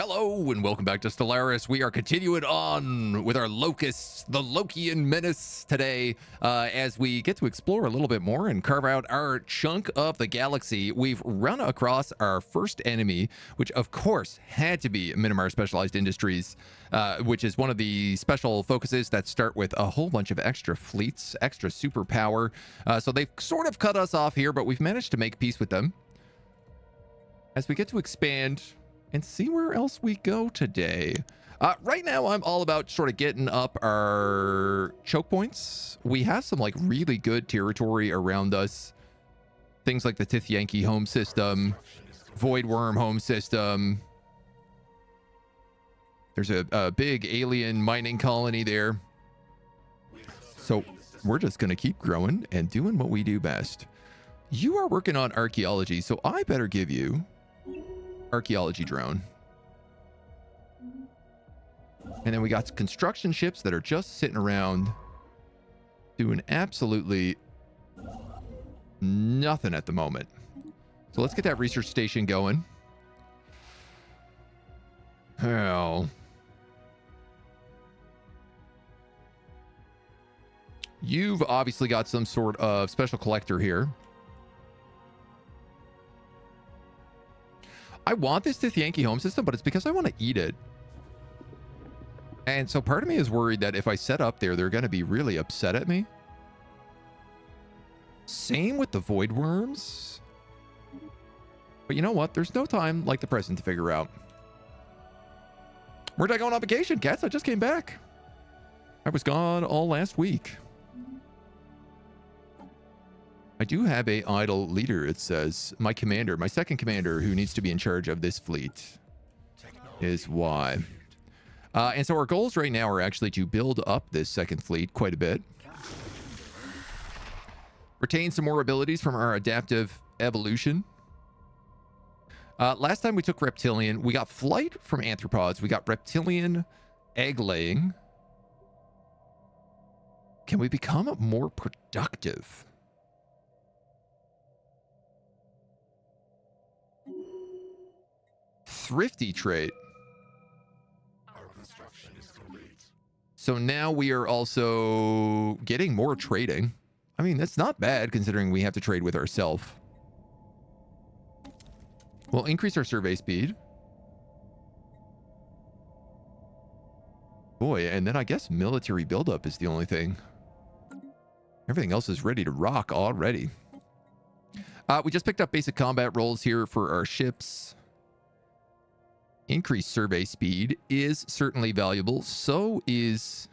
Hello and welcome back to Stellaris. We are continuing on with our locusts, the Lokian menace today, as we get to explore a little bit more and carve out our chunk of the galaxy. We've run across our first enemy, which of course had to be Minimar Specialized Industries, which is one of the special focuses that start with a whole bunch of extra fleets, extra superpower. So they've sort of cut us off here, but we've managed to make peace with them. As we get to expand and see where else we go today. Right now, I'm all about sort of getting up our choke points. We have some like really good territory around us. Things like the Tithyanki home system, Void Worm home system. There's a big alien mining colony there. So we're just going to keep growing and doing what we do best. You are working on archaeology, so I better give you archaeology drone. And then we got construction ships that are just sitting around doing absolutely nothing at the moment. So let's get that research station going. Hell. You've obviously got some sort of special collector here. I want this Tithyanki home system, but it's because I want to eat it. And so part of me is worried that if I set up there, they're going to be really upset at me. Same with the void worms. But you know what? There's no time like the present to figure out. Where'd I go on vacation, cats? I just came back. I was gone all last week. I do have a idle leader, it says. My commander, my second commander, who needs to be in charge of this fleet is why. And so our goals right now are actually to build up this second fleet quite a bit. Retain some more abilities from our adaptive evolution. Last time we took reptilian, we got flight from anthropods. We got reptilian egg laying. Can we become more productive? Thrifty trait. Our construction is complete. So now we are also getting more trading. I mean, that's not bad considering we have to trade with ourselves. We'll increase our survey speed. Boy, and then I guess military buildup is the only thing. Everything else is ready to rock already. We just picked up basic combat roles here for our ships. Increased survey speed is certainly valuable. So is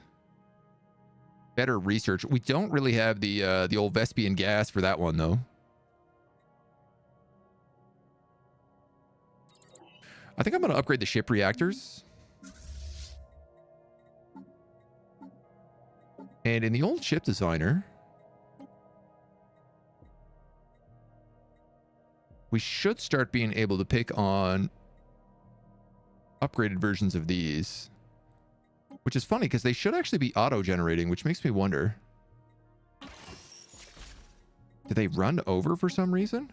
better research. We don't really have the old Vespian gas for that one, though. I think I'm going to upgrade the ship reactors. And in the old ship designer, we should start being able to pick on upgraded versions of these, which is funny because they should actually be auto-generating, which makes me wonder, do they run over for some reason?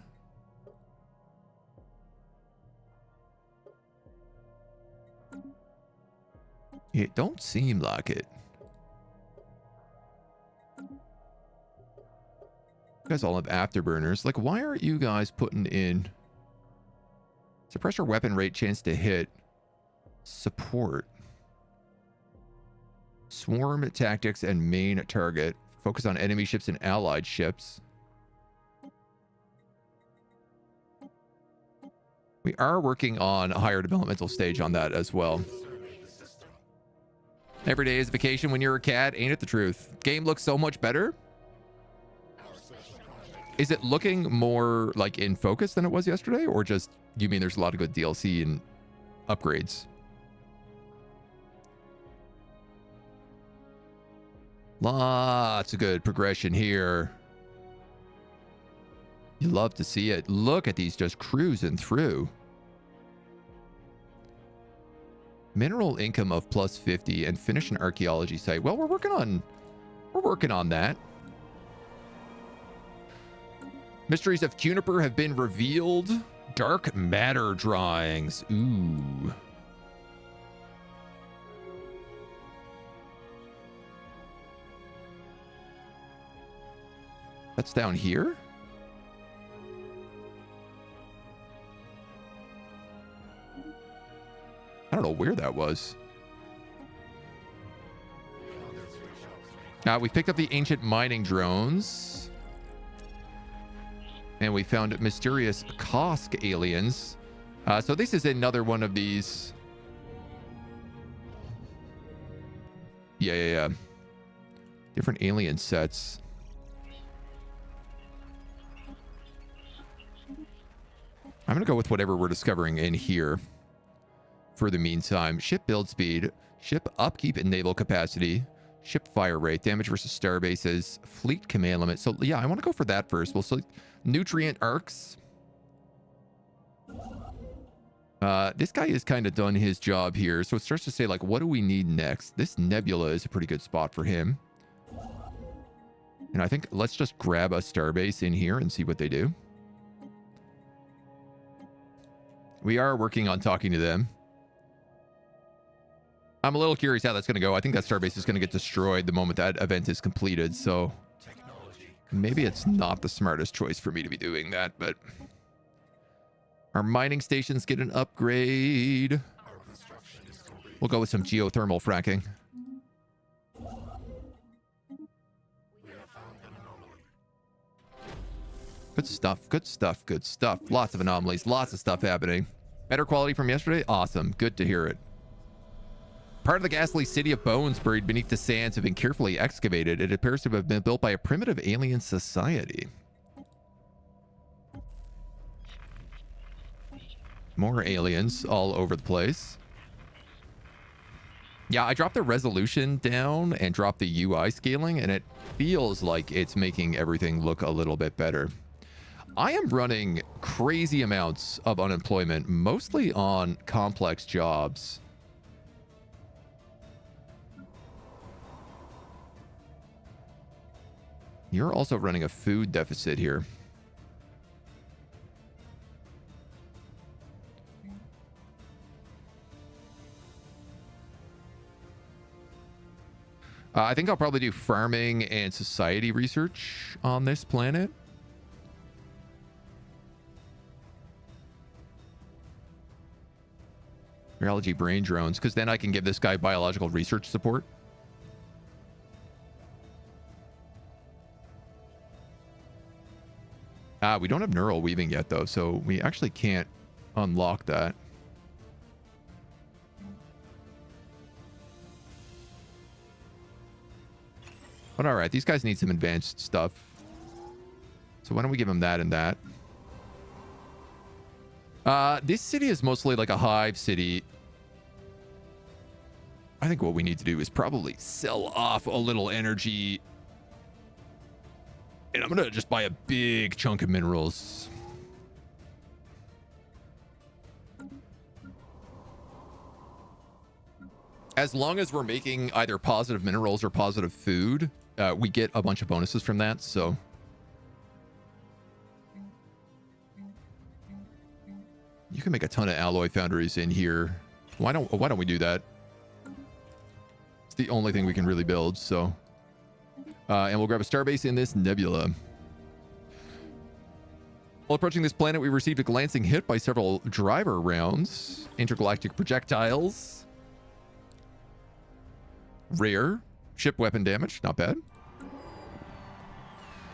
It don't seem like it. You guys all have afterburners. Like, why aren't you guys putting in suppressor weapon rate, chance to hit, support, swarm tactics, and main target? Focus on enemy ships and allied ships. We are working on a higher developmental stage on that as well. Every day is vacation when you're a cat, ain't it the truth? Game looks so much better. Is it looking more like in focus than it was yesterday, or just you mean there's a lot of good DLC and upgrades? Lots of good progression here. You love to see it. Look at these just cruising through. Mineral income of plus 50 and finish an archaeology site. Well, we're working on that. Mysteries of Cuniper have been revealed. Dark matter drawings. Ooh. That's down here? I don't know where that was. We picked up the ancient mining drones. And we found mysterious Kosk aliens. So this is another one of these. Yeah. Different alien sets. I'm going to go with whatever we're discovering in here for the meantime. Ship build speed, ship upkeep and naval capacity, ship fire rate, damage versus star bases, fleet command limit. So yeah, I want to go for that first. We'll select nutrient arcs. This guy has kind of done his job here. So it starts to say, like, what do we need next? This nebula is a pretty good spot for him. And I think let's just grab a starbase in here and see what they do. We are working on talking to them. I'm a little curious how that's going to go. I think that starbase is going to get destroyed the moment that event is completed. So maybe it's not the smartest choice for me to be doing that, but our mining stations get an upgrade. We'll go with some geothermal fracking. Good stuff, good stuff, good stuff. Lots of anomalies, lots of stuff happening. Better quality from yesterday? Awesome. Good to hear it. Part of the ghastly city of bones buried beneath the sands have been carefully excavated. It appears to have been built by a primitive alien society. More aliens all over the place. Yeah, I dropped the resolution down and dropped the UI scaling, and it feels like it's making everything look a little bit better. I am running crazy amounts of unemployment, mostly on complex jobs. You're also running a food deficit here. I think I'll probably do farming and society research on this planet. Archaeology brain drones, because then I can give this guy biological research support. We don't have neural weaving yet, though, so we actually can't unlock that. But all right, these guys need some advanced stuff. So why don't we give them that and that? This city is mostly like a hive city. I think what we need to do is probably sell off a little energy. And I'm going to just buy a big chunk of minerals. As long as we're making either positive minerals or positive food, we get a bunch of bonuses from that, so. You can make a ton of alloy foundries in here. Why don't we do that? It's the only thing we can really build, so. And we'll grab a starbase in this nebula. While approaching this planet, we received a glancing hit by several driver rounds. Intergalactic projectiles. Rare. Ship weapon damage. Not bad.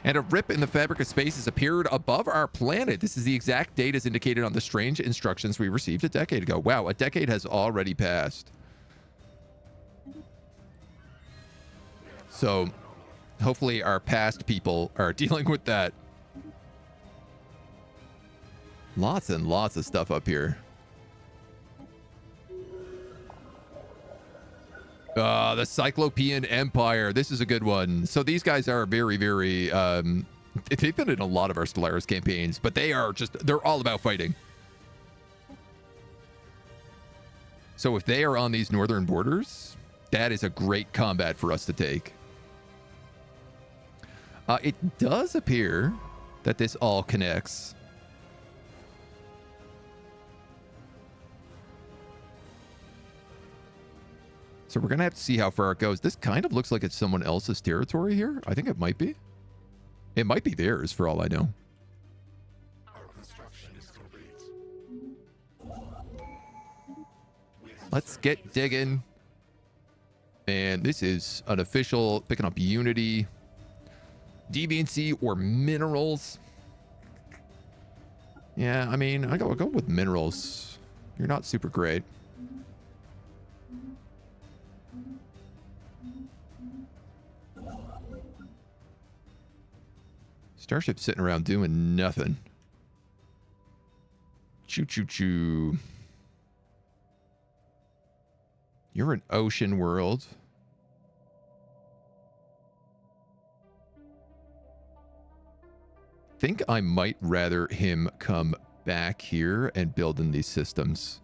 And a rip in the fabric of space has appeared above our planet. This is the exact date as indicated on the strange instructions we received a decade ago. Wow, a decade has already passed. So, hopefully our past people are dealing with that. Lots and lots of stuff up here. The Cyclopean Empire. This is a good one. So these guys are very, very... they've been in a lot of our Stellaris campaigns, but they are just... They're all about fighting. So if they are on these northern borders, that is a great combat for us to take. It does appear that this all connects. So we're going to have to see how far it goes. This kind of looks like it's someone else's territory here. I think it might be. It might be theirs for all I know. Our construction is complete. Let's get digging. And this is an official picking up Unity, deviancy, or minerals. Yeah, I mean, I'll go with minerals. You're not super great. Starship's sitting around doing nothing. Choo choo choo. You're an ocean world. Think I might rather him come back here and build in these systems.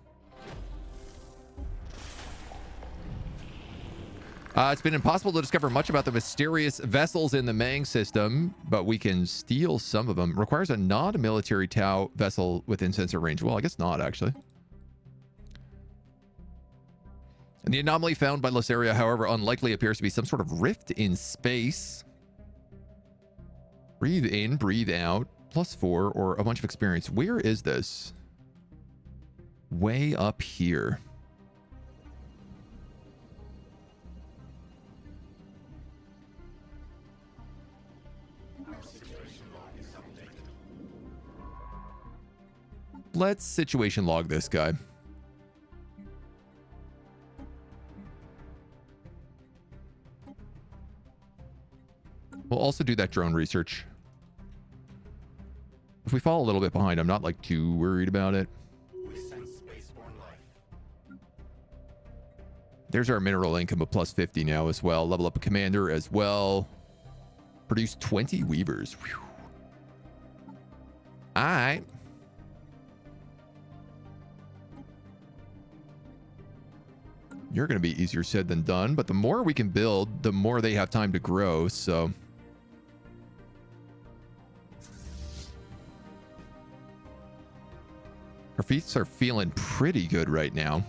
It's been impossible to discover much about the mysterious vessels in the Mang system, but we can steal some of them. Requires a non-military Tau vessel within sensor range. Well, I guess not, actually. And the anomaly found by Lysaria, however, unlikely appears to be some sort of rift in space. Breathe in, breathe out. +4 or a bunch of experience. Where is this? Way up here. Let's situation log this guy. We'll also do that drone research. If we fall a little bit behind, I'm not like too worried about it. We sense spaceborne life. There's our mineral income of +50 now as well. Level up a commander as well. Produce 20 weavers. Whew. All right. You're going to be easier said than done, but the more we can build, the more they have time to grow, so... Our feats are feeling pretty good right now.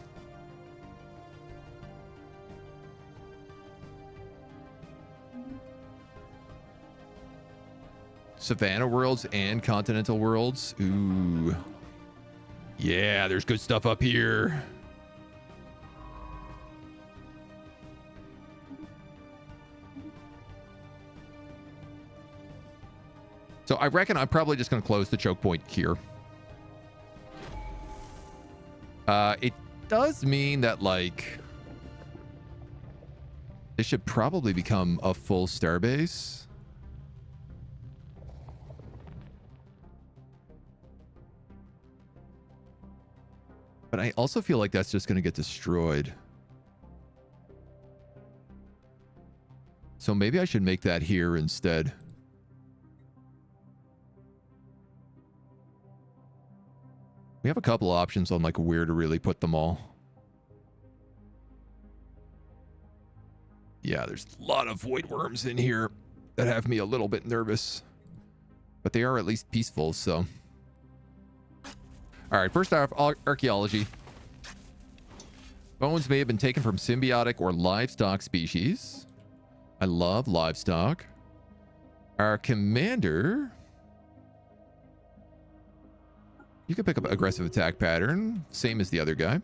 Savannah worlds and continental worlds. Ooh. Yeah, there's good stuff up here. So I reckon I'm probably just going to close the choke point here. It does mean that, like, this should probably become a full starbase. But I also feel like that's just going to get destroyed. So maybe I should make that here instead. We have a couple options on like where to really put them all. Yeah, there's a lot of void worms in here that have me a little bit nervous. But they are at least peaceful, so. All right, first off, archaeology. Bones may have been taken from symbiotic or livestock species. I love livestock. Our commander... You can pick up aggressive attack pattern, same as the other guy.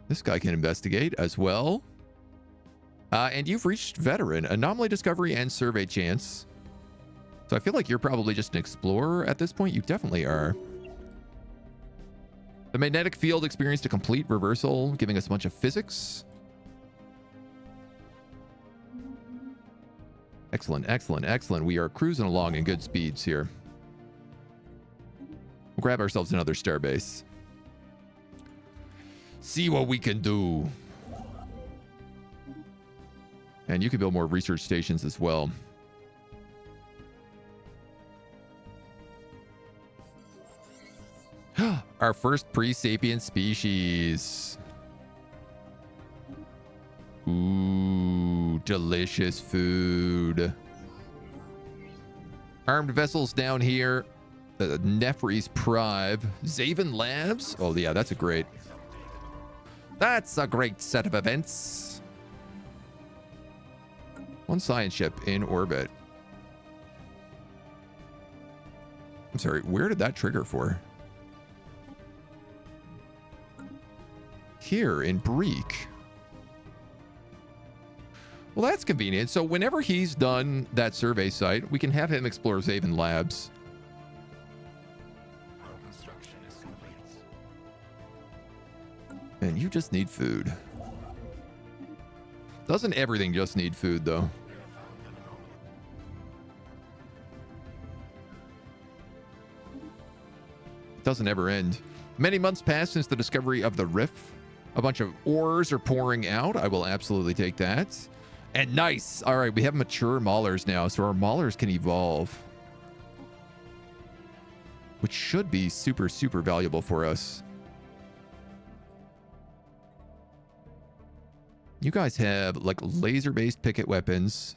This guy can investigate as well. And you've reached veteran, anomaly discovery and survey chance. So I feel like you're probably just an explorer at this point. You definitely are. The magnetic field experienced a complete reversal, giving us a bunch of physics. Excellent, excellent, excellent. We are cruising along in good speeds here. We'll grab ourselves another starbase. See what we can do. And you can build more research stations as well. Our first pre-sapient species. Ooh, delicious food. Armed vessels down here. Nefri's Prive. Zaven Labs. Oh, yeah, that's a great set of events. One science ship in orbit. I'm sorry, where did that trigger for? Here in Breek. Well, that's convenient. So whenever he's done that survey site, we can have him explore Zaven Labs. Our construction is complete. And you just need food. Doesn't everything just need food, though? We have found an anomaly. It doesn't ever end. Many months passed since the discovery of the rift. A bunch of ores are pouring out. I will absolutely take that. And nice. All right, we have mature maulers now, so our maulers can evolve. Which should be super, super valuable for us. You guys have like laser-based picket weapons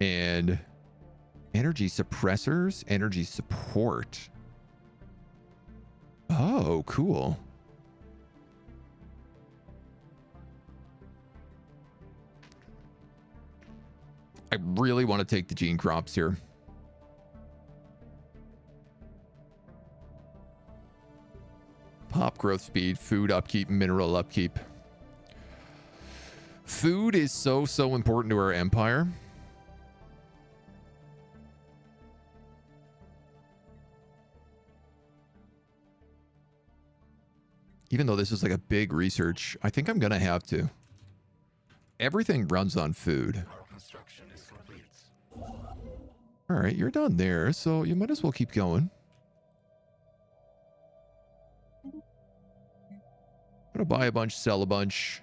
and energy suppressors, energy support. Oh, cool. I really want to take the gene crops here. Pop growth speed, food upkeep, mineral upkeep. Food is so, so important to our empire. Even though this is like a big research, I think I'm going to have to. Everything runs on food. Our construction is complete. All right, you're done there, so you might as well keep going. I'm gonna buy a bunch, sell a bunch.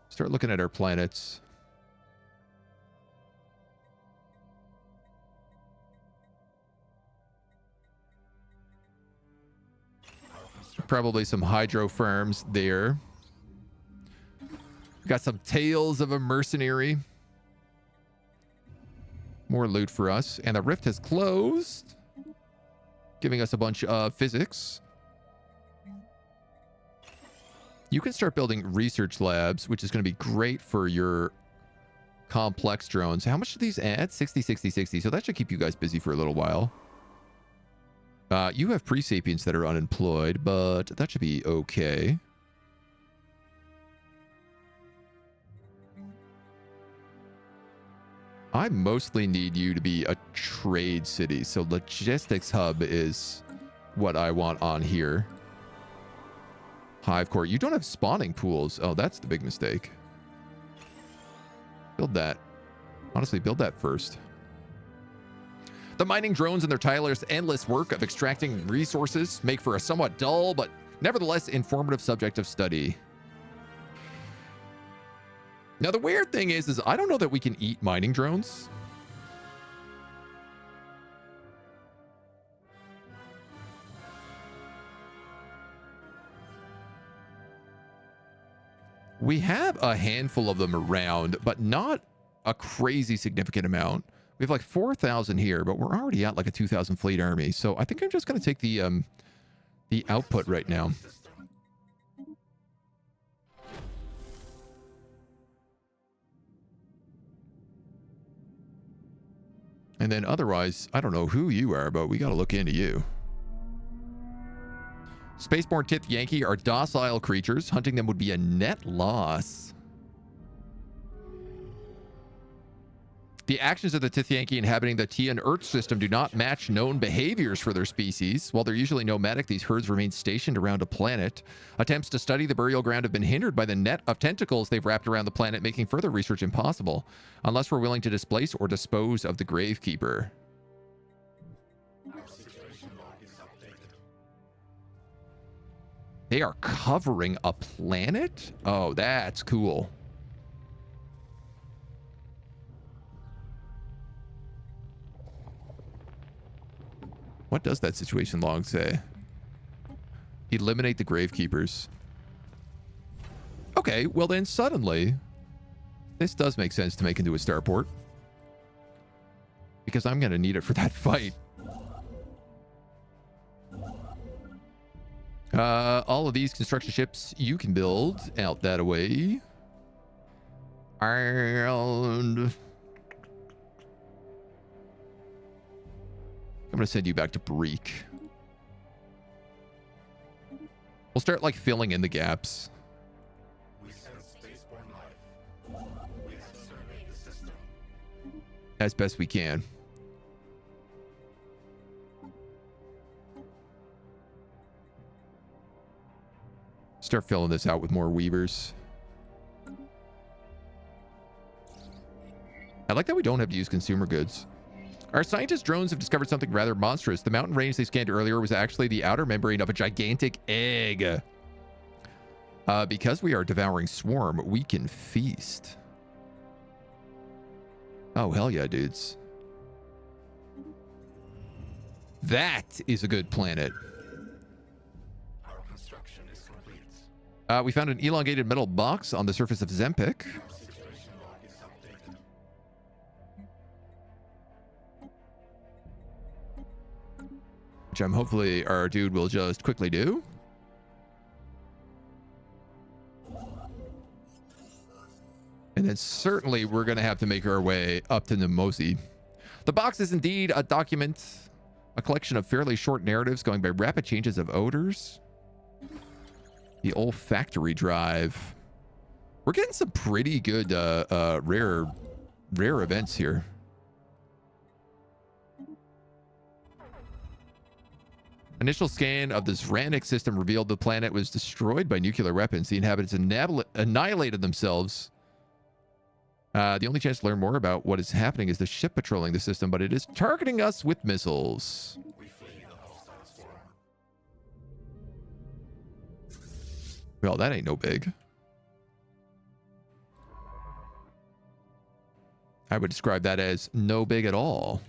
Start looking at our planets. Probably some hydro farms there. Got some tales of a mercenary. More loot for us. And the rift has closed, giving us a bunch of physics. You can start building research labs, which is going to be great for your complex drones. How much do these add? 60, 60, 60. So that should keep you guys busy for a little while. You have pre-sapients that are unemployed, but that should be okay. I mostly need you to be a trade city. So logistics hub is what I want on here. Hive core. You don't have spawning pools. Oh, that's the big mistake. Build that. Honestly, build that first. The mining drones and their tireless, endless work of extracting resources make for a somewhat dull, but nevertheless informative subject of study. Now, the weird thing is I don't know that we can eat mining drones. We have a handful of them around, but not a crazy significant amount. We have like 4,000 here, but we're already at like a 2,000 fleet army. So I think I'm just going to take the output right now. And then otherwise, I don't know who you are, but we got to look into you. Spaceborne Tith Yankee are docile creatures. Hunting them would be a net loss. The actions of the Tith Yankee inhabiting the Tian Earth system do not match known behaviors for their species. While they're usually nomadic, these herds remain stationed around a planet. Attempts to study the burial ground have been hindered by the net of tentacles they've wrapped around the planet, making further research impossible, unless we're willing to displace or dispose of the Gravekeeper. Our situation log is updated. They are covering a planet? Oh, that's cool. What does that situation log say? Eliminate the Gravekeepers. Okay, well then suddenly, this does make sense to make into a starport. because I'm going to need it for that fight. All of these construction ships you can build out that way. And I'm going to send you back to Breek. We'll start like filling in the gaps. We sense spaceborne life. We have surveyed the system. As best we can. Start filling this out with more weavers. I like that we don't have to use consumer goods. Our scientist drones have discovered something rather monstrous. The mountain range they scanned earlier was actually the outer membrane of a gigantic egg. Because we are devouring swarm, we can feast. Oh, hell yeah, dudes. That is a good planet. Our construction is complete. We found an elongated metal box on the surface of Zempic. Our situation log is updated. Which I'm hopefully our dude will just quickly do. And then certainly we're going to have to make our way up to Nemosi. The box is indeed a document, a collection of fairly short narratives going by rapid changes of odors. The olfactory drive. We're getting some pretty good rare events here. Initial scan of the Zranic system revealed the planet was destroyed by nuclear weapons. The inhabitants annihilated themselves. The only chance to learn more about what is happening is the ship patrolling the system, but it is targeting us with missiles. We flee the hostile swarm. Well, that ain't no big. I would describe that as no big at all.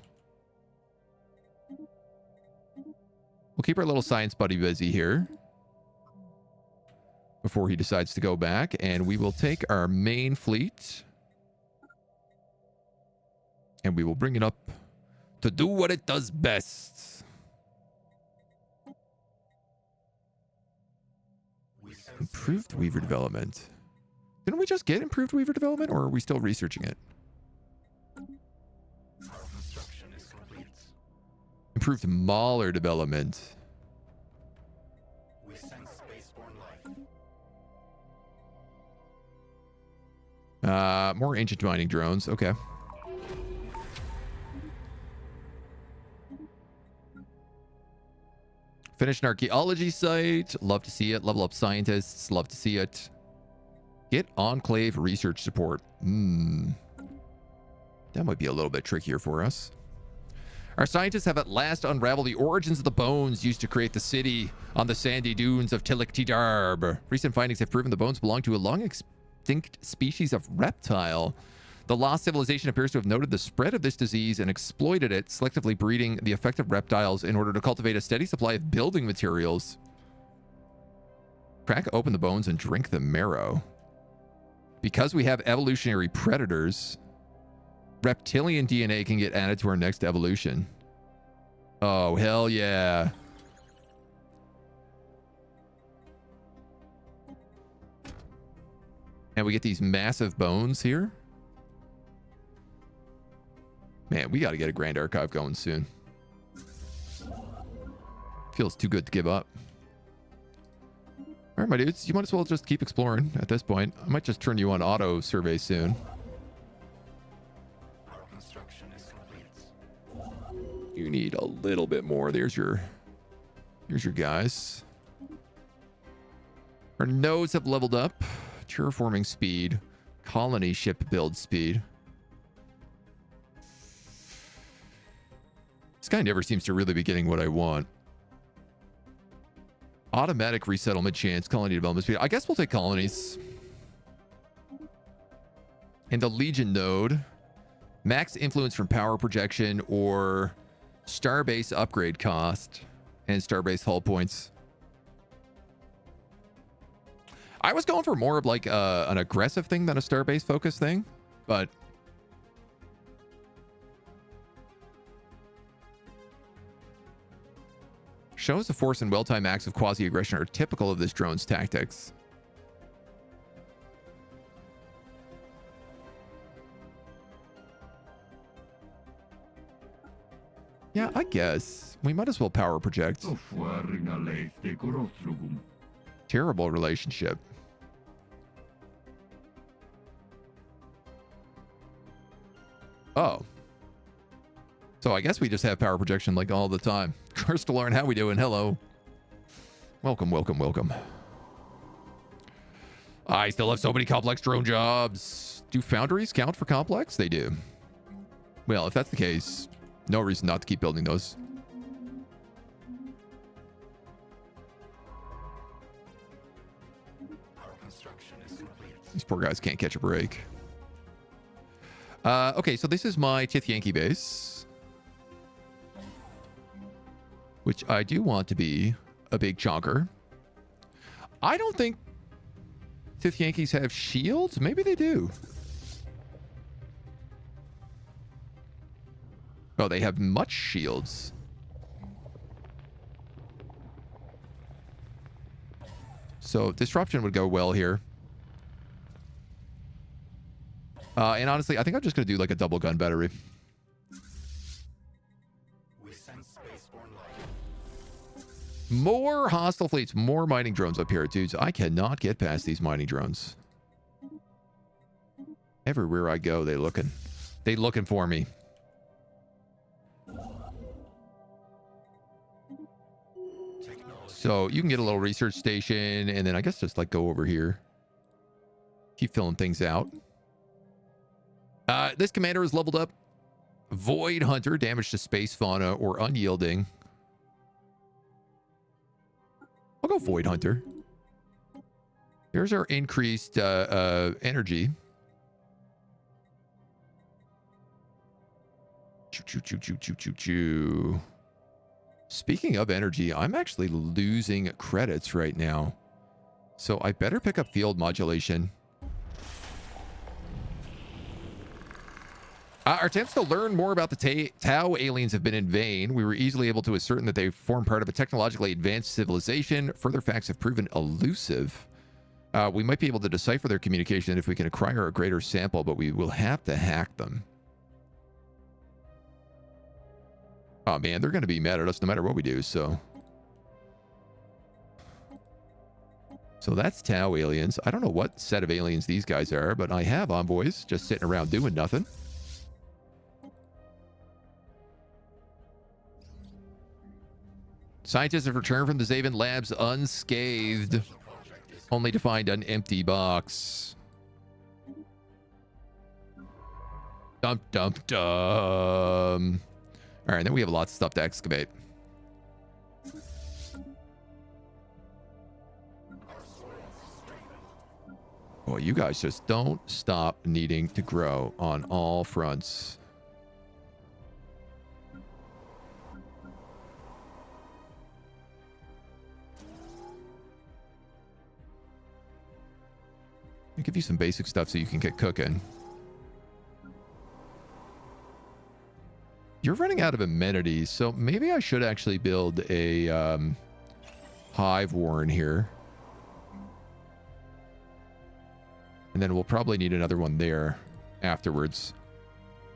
We'll keep our little science buddy busy here before he decides to go back, and we will take our main fleet and we will bring it up to do what it does best. Improved Weaver development. Didn't we just get improved Weaver development, or are we still researching it? Our construction is complete. Improved Mauler development. We sense spaceborne life. More ancient mining drones. Okay. Finish an archaeology site. Love to see it. Level up scientists. Love to see it. Get Enclave research support. That might be a little bit trickier for us. Our scientists have at last unraveled the origins of the bones used to create the city on the sandy dunes of Tilik-Tidarb. Recent findings have proven the bones belong to a long extinct species of reptile. The lost civilization appears to have noted the spread of this disease and exploited it, selectively breeding the affected reptiles in order to cultivate a steady supply of building materials. Crack open the bones and drink the marrow. Because we have evolutionary predators, reptilian DNA can get added to our next evolution. Oh, hell yeah. And we get these massive bones here. Man, we got to get a Grand Archive going soon. Feels too good to give up. All right, my dudes, you might as well just keep exploring at this point. I might just turn you on auto survey soon. Our construction is complete. You need a little bit more. Here's your guys. Our nodes have leveled up. Terraforming speed. Colony ship build speed. This guy never seems to really be getting what I want. Automatic resettlement chance, colony development speed. I guess we'll take colonies. And the Legion node. Max influence from power projection or starbase upgrade cost and starbase hull points. I was going for more of like an aggressive thing than a starbase focus thing, but shows the force and well-timed acts of quasi-aggression are typical of this drone's tactics. Yeah, I guess. We might as well power project. Terrible relationship. Oh. So I guess we just have power projection like all the time. Crystalline, how we doing? Hello. Welcome, welcome, welcome. I still have so many complex drone jobs. Do foundries count for complex? They do. Well, if that's the case, no reason not to keep building those. Our construction is complete. These poor guys can't catch a break. Okay, so this is my Tith Yankee base, which I do want to be a big chonker. I don't think Tith Yankees have shields. Maybe they do. Oh, they have much shields. So disruption would go well here. And honestly, I think I'm just going to do like a double gun battery. We sense spaceborne life. More hostile fleets, more mining drones up here. Dudes, I cannot get past these mining drones. Everywhere I go, they looking for me. So you can get a little research station and then I guess just like go over here. Keep filling things out. This commander is leveled up. Void Hunter, damage to space fauna or unyielding. I'll go Void Hunter. Here's our increased energy. Choo choo choo choo choo choo choo. Speaking of energy, I'm actually losing credits right now. So I better pick up field modulation. Our attempts to learn more about the Tau aliens have been in vain. We were easily able to ascertain that they form part of a technologically advanced civilization. Further facts have proven elusive. We might be able to decipher their communication if we can acquire a greater sample, but we will have to hack them. Oh man, they're going to be mad at us no matter what we do, so. So that's Tau aliens. I don't know what set of aliens these guys are, but I have envoys just sitting around doing nothing. Scientists have returned from the Zaven labs unscathed, only to find an empty box. Dum, dum, dum. All right, then we have lots of stuff to excavate. Boy, you guys just don't stop needing to grow on all fronts. I'll give you some basic stuff so you can get cooking. You're running out of amenities, so maybe I should actually build a hive warren here. And then we'll probably need another one there afterwards.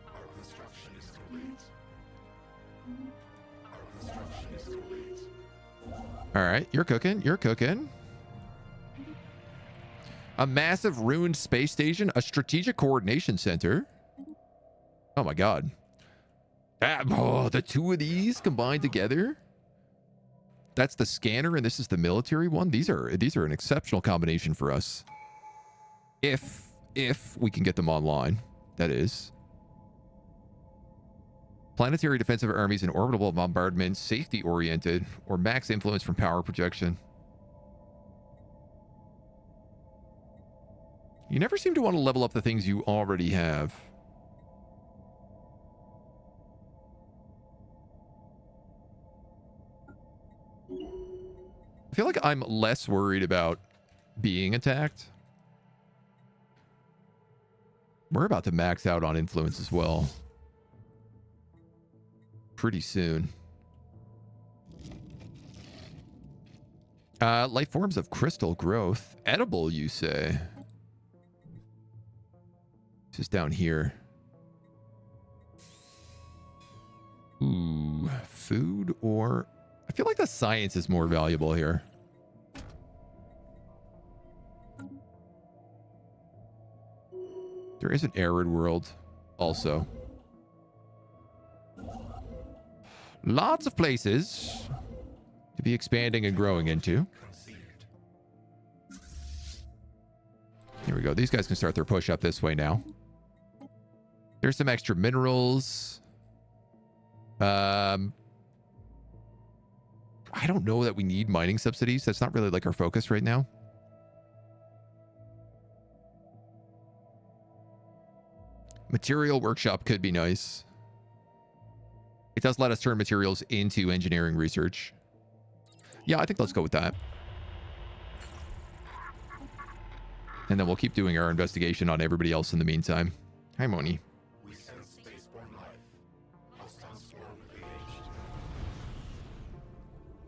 Our construction is complete. Our construction is complete. All right, you're cooking. You're cooking. A massive ruined space station, a strategic coordination center. Oh my god. Oh, the two of these combined together. That's the scanner and this is the military one. These are an exceptional combination for us. If we can get them online, that is. Planetary defensive armies and orbital bombardment, safety oriented, or max influence from power projection. You never seem to want to level up the things you already have. I feel like I'm less worried about being attacked. We're about to max out on influence as well. Pretty soon. Life forms of crystal growth. Edible, you say? Just down here. Ooh, food or... I feel like the science is more valuable here. There is an arid world also. Lots of places to be expanding and growing into. Here we go. These guys can start their push up this way now. There's some extra minerals. I don't know that we need mining subsidies. That's not really like our focus right now. Material workshop could be nice. It does let us turn materials into engineering research. Yeah, I think let's go with that. And then we'll keep doing our investigation on everybody else in the meantime. Hi, Moni. We sense spaceborne life. Hostile swarm engaged.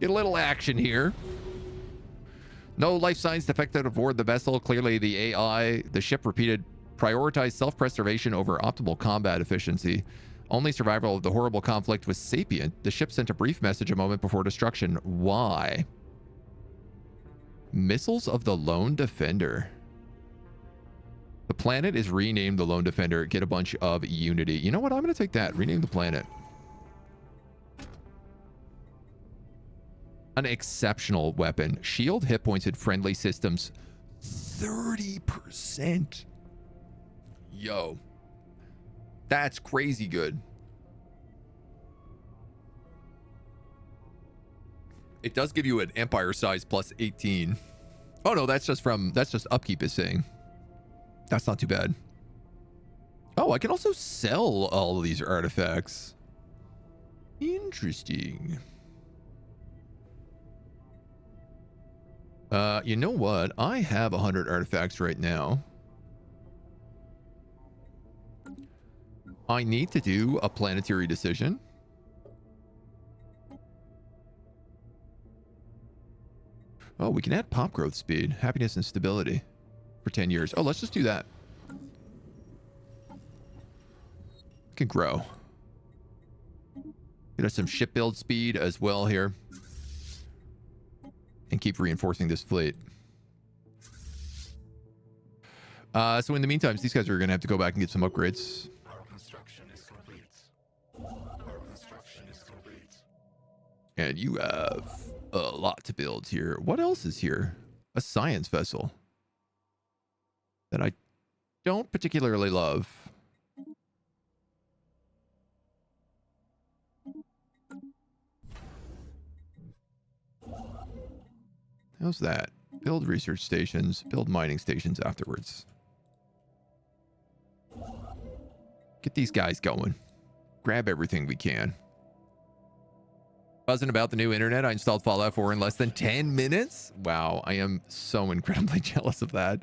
Get a little action here. No life signs detected aboard the vessel. Clearly the AI, the ship repeated, prioritized self-preservation over optimal combat efficiency. Only survival of the horrible conflict was sapient. The ship sent a brief message a moment before destruction. Why? Missiles of the Lone Defender. The planet is renamed the Lone Defender. Get a bunch of unity. You know what? I'm going to take that. Rename the planet. An exceptional weapon. Shield hit points in friendly systems. 30%. Yo. That's crazy good. It does give you an Empire size plus 18. Oh no, that's just upkeep is saying. That's not too bad. Oh, I can also sell all of these artifacts. Interesting. You know what? I have 100 artifacts right now. I need to do a planetary decision. Oh, we can add pop growth speed, happiness, and stability for 10 years. Oh, let's just do that. We can grow. Get us some ship build speed as well here. And keep reinforcing this fleet. So in the meantime, these guys are going to have to go back and get some upgrades. Our construction is complete. Our construction is complete. And you have a lot to build here. What else is here? A science vessel that I don't particularly love. How's that? Build research stations, build mining stations afterwards. Get these guys going. Grab everything we can. Buzzing about the new internet. I installed Fallout 4 in less than 10 minutes. Wow, I am so incredibly jealous of that.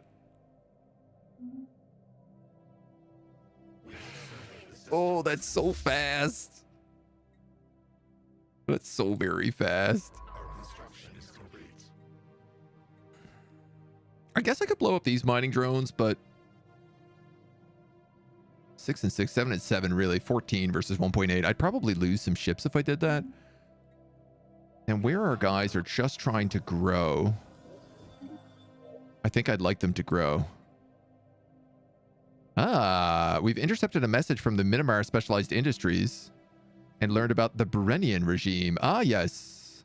Oh, that's so fast. That's so very fast. Our construction is complete. I guess I could blow up these mining drones, but 6 and 6, 7 and 7, really. 14 versus 1.8. I'd probably lose some ships if I did that. And where our guys are just trying to grow, I think I'd like them to grow. Ah, we've intercepted a message from the Minimar Specialized Industries and learned about the Berenian regime. Ah, yes.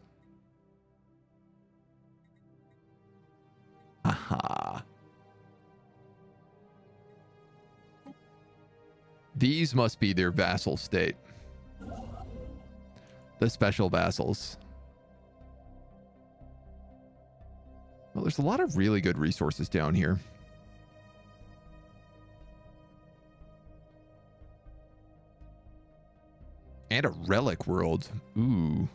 Aha. These must be their vassal state. The special vassals. Well, there's a lot of really good resources down here. And a relic world. Ooh.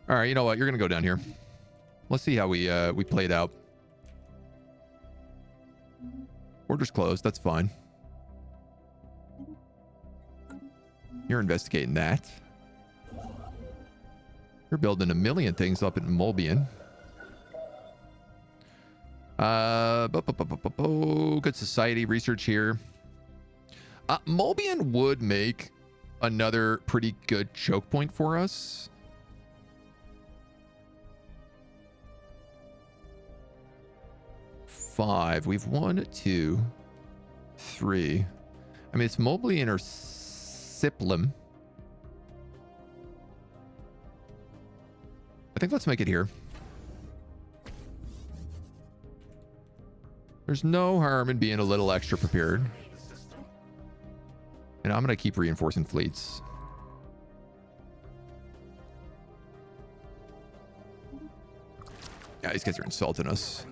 All right, you know what? You're going to go down here. Let's see how we play it out. Order's closed. That's fine. You're investigating that. You're building a million things up in Molbian. Good society research here. Molbian would make another pretty good choke point for us. Five. We've 1, 2, 3. I mean, it's Molbian or Siplum. I think let's make it here. There's no harm in being a little extra prepared. And I'm going to keep reinforcing fleets. Yeah, these guys are insulting us.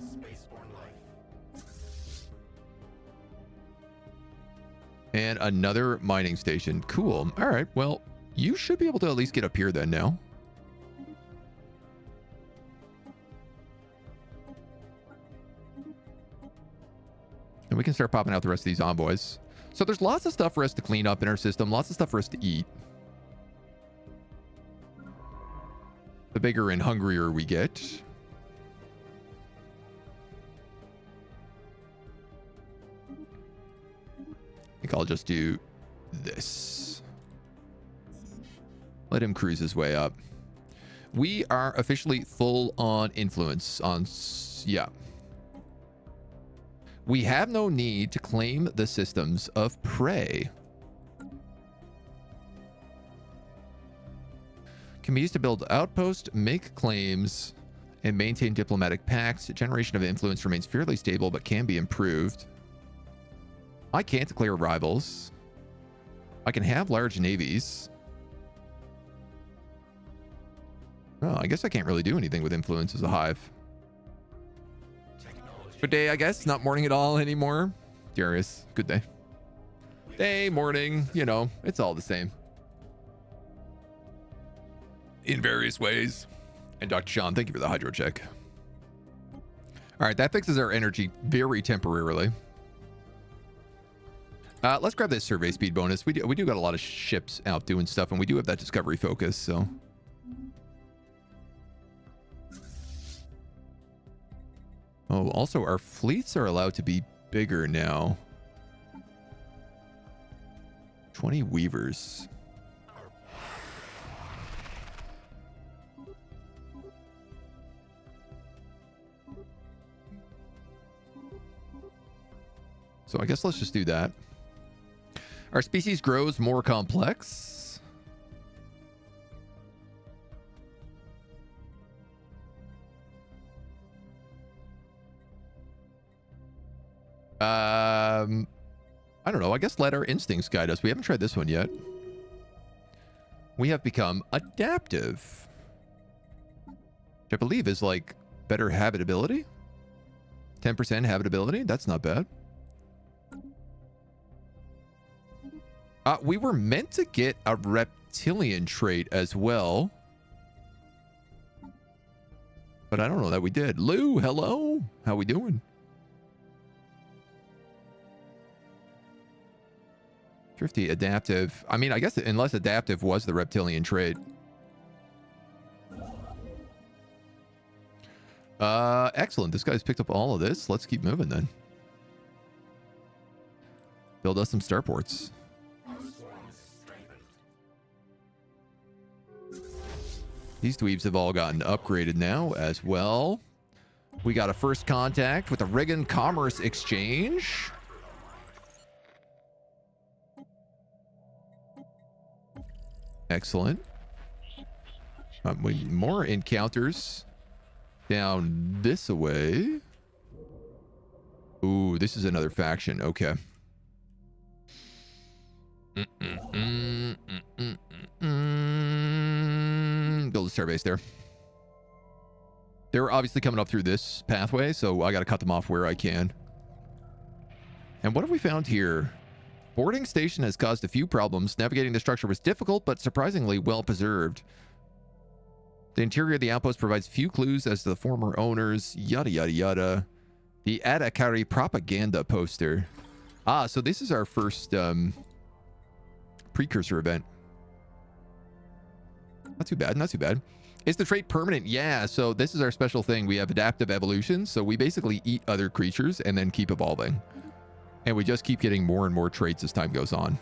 And another mining station. Cool. All right. Well, you should be able to at least get up here then now. And we can start popping out the rest of these envoys. So there's lots of stuff for us to clean up in our system. Lots of stuff for us to eat. The bigger and hungrier we get. I think I'll just do this. Let him cruise his way up. We are officially full on influence on... Yeah. We have no need to claim the systems of prey. Can be used to build outposts, make claims, and maintain diplomatic pacts. Generation of influence remains fairly stable, but can be improved. I can't declare rivals. I can have large navies. Oh, I guess I can't really do anything with influence as a hive. Good day, I guess. Not morning at all anymore. Darius, good day. Day, morning, you know, it's all the same. In various ways. And Dr. Sean, thank you for the hydro check. All right, that fixes our energy very temporarily. Let's grab this survey speed bonus. We do got a lot of ships out doing stuff, and we do have that discovery focus, so... Oh, also, our fleets are allowed to be bigger now. 20 weavers. So I guess let's just do that. Our species grows more complex. I don't know. I guess let our instincts guide us. We haven't tried this one yet. We have become adaptive, which I believe is like better habitability. 10% habitability. That's not bad. We were meant to get a reptilian trait as well, but I don't know that we did. Lou, hello. How we doing? Thrifty, adaptive. I mean, I guess unless adaptive was the reptilian trait. Excellent. This guy's picked up all of this. Let's keep moving then. Build us some starports. These dweebs have all gotten upgraded now as well. We got a first contact with the Regan Commerce Exchange. Excellent. More encounters down this way. Ooh, this is another faction. Okay. Build a starbase there. They're obviously coming up through this pathway, so I got to cut them off where I can. And what have we found here? Boarding station has caused a few problems. Navigating the structure was difficult, but surprisingly well preserved. The interior of the outpost provides few clues as to the former owners. Yada, yada, yada. The Adakari propaganda poster. Ah, so this is our first precursor event. Not too bad, not too bad. Is the trait permanent? Yeah, so this is our special thing. We have adaptive evolution, so we basically eat other creatures and then keep evolving. And we just keep getting more and more traits as time goes on.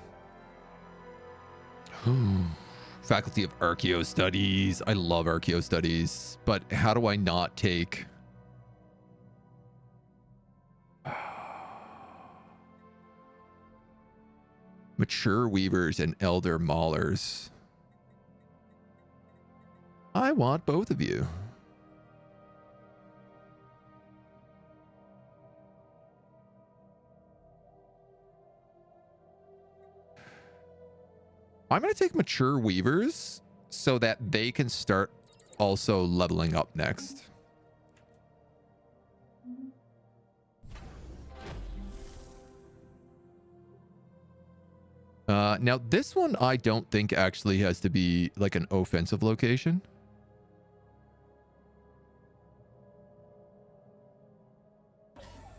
Faculty of Archaeo Studies. I love Archaeo Studies, but how do I not take... Mature Weavers and Elder Maulers? I want both of you. I'm going to take Mature Weavers so that they can start also leveling up next. Now, this one I don't think actually has to be like an offensive location.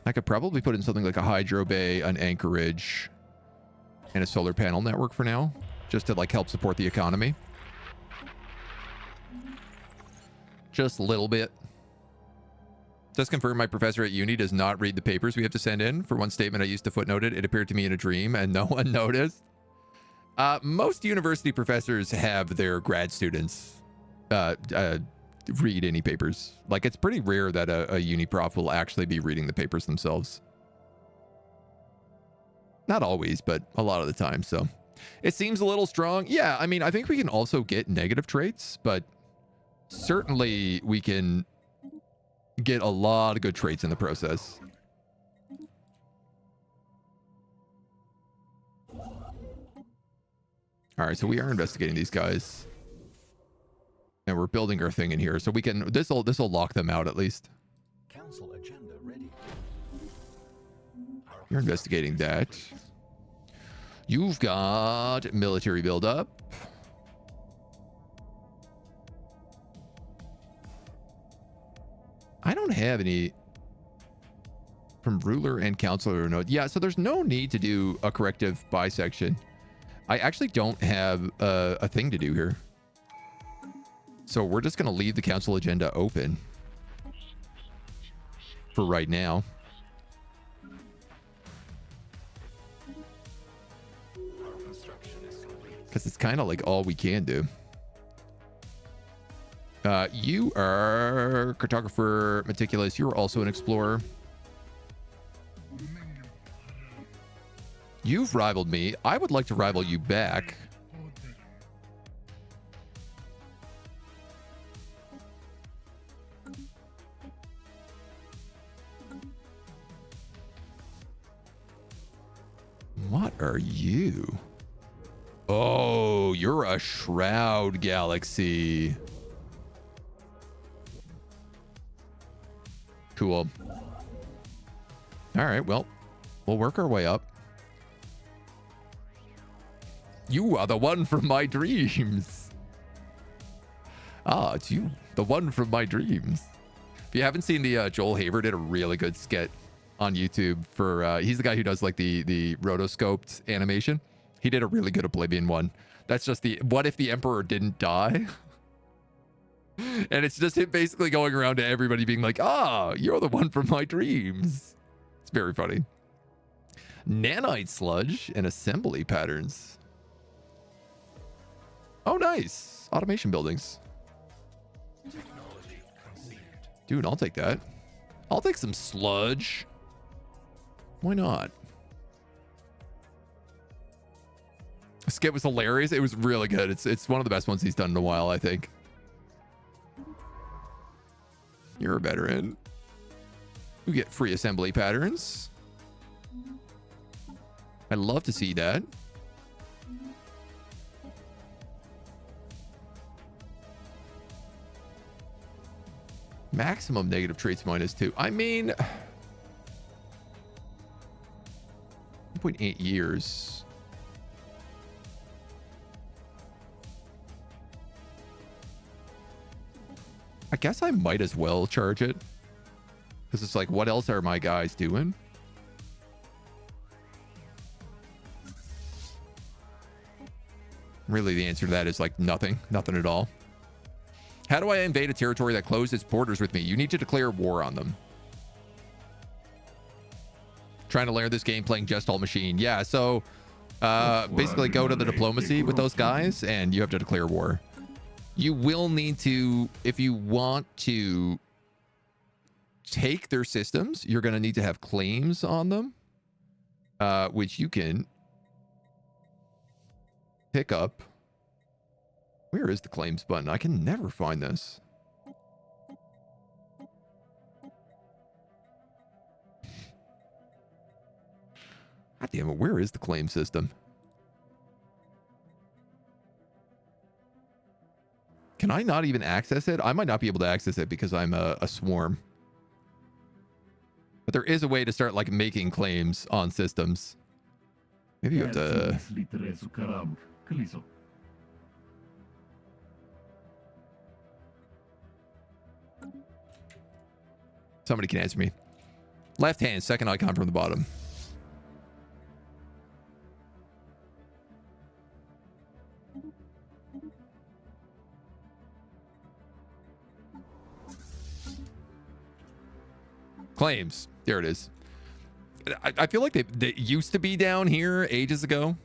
I could probably put in something like a hydro bay, an anchorage, and a solar panel network for now, just to like help support the economy. Just a little bit. Just confirm my professor at uni does not read the papers we have to send in. For one statement I used to footnote it. It appeared to me in a dream and no one noticed. Most university professors have their grad students read any papers. Like, it's pretty rare that a uni prof will actually be reading the papers themselves. Not always, but a lot of the time. So it seems a little strong. Yeah, I mean, I think we can also get negative traits, but certainly we can get a lot of good traits in the process. All right, so we are investigating these guys. And we're building our thing in here, so we can... This'll lock them out, at least. Council agenda ready. You're investigating that. You've got military buildup. I don't have any... From ruler and counselor node. Yeah, so there's no need to do a corrective bisection. I actually don't have a thing to do here. So we're just going to leave the council agenda open for right now. Because it's kind of like all we can do. You are cartographer meticulous. You're also an explorer. You've rivaled me. I would like to rival you back. What are you? Oh, you're a Shroud Galaxy. Cool. All right, well, we'll work our way up. You are the one from my dreams. Ah, it's you, the one from my dreams. If you haven't seen the Joel Haver did a really good skit on YouTube for he's the guy who does like the rotoscoped animation. He did a really good Oblivion one. That's just the what if the Emperor didn't die? And it's just him basically going around to everybody being like, ah, you're the one from my dreams. It's very funny. Nanite sludge and assembly patterns. Oh, nice. Automation buildings. Technology conceived. Dude, I'll take that. I'll take some sludge. Why not? Skit was hilarious. It was really good. It's one of the best ones he's done in a while, I think. You're a veteran. You get free assembly patterns. I'd love to see that. Maximum negative traits -2. I mean, 1.8 years. I guess I might as well charge it. Because it's like, what else are my guys doing? Really, the answer to that is like nothing. Nothing at all. How do I invade a territory that closed its borders with me? You need to declare war on them. Trying to learn this game playing Just Alt Machine. Yeah, so basically go to the diplomacy with those guys and you have to declare war. You will need to, if you want to take their systems, you're going to need to have claims on them, which you can pick up. Where is the claims button? I can never find this. God damn it, where is the claim system? Can I not even access it? I might not be able to access it because I'm a swarm. But there is a way to start like making claims on systems. Maybe you have to... Somebody can answer me. Left hand, second icon from the bottom. Claims. There it is. I feel like they used to be down here ages ago.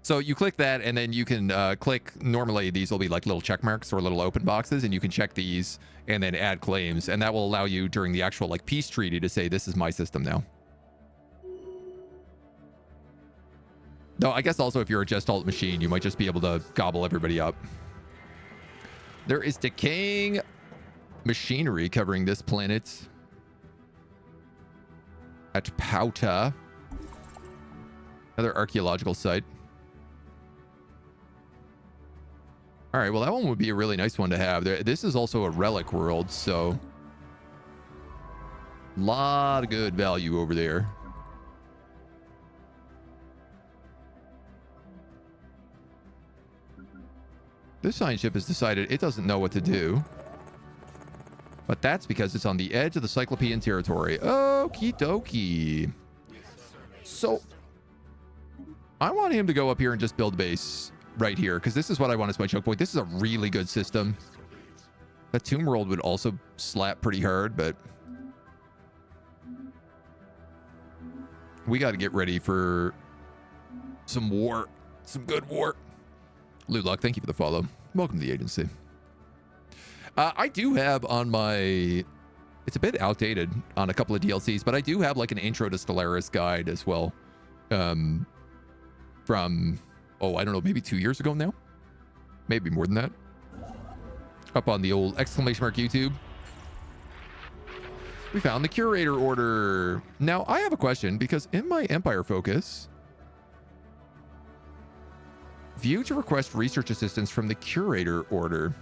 So you click that and then you can click, normally these will be like little check marks or little open boxes, and you can check these and then add claims, and that will allow you during the actual like peace treaty to say this is my system now. Though I guess also if you're a Just Alt Machine, you might just be able to gobble everybody up. There is decaying machinery covering this planet at Pauta, another archaeological site. All right, well, that one would be a really nice one to have. This is also a relic world, so a lot of good value over there. This science ship has decided it doesn't know what to do. But that's because it's on the edge of the Cyclopean territory. Okie dokie. So I want him to go up here and just build a base right here, because this is what I want as my choke point. This is a really good system. That Tomb World would also slap pretty hard, but we got to get ready for some war. Some good war. Lulok, thank you for the follow. Welcome to the agency. I do have on my, it's a bit outdated on a couple of DLCs, but I do have like an intro to Stellaris guide as well. From, oh, I don't know, maybe 2 years ago now? Maybe more than that. Up on the old exclamation mark YouTube. We found the curator order. Now, I have a question, because in my Empire focus, view to request research assistance from the curator order.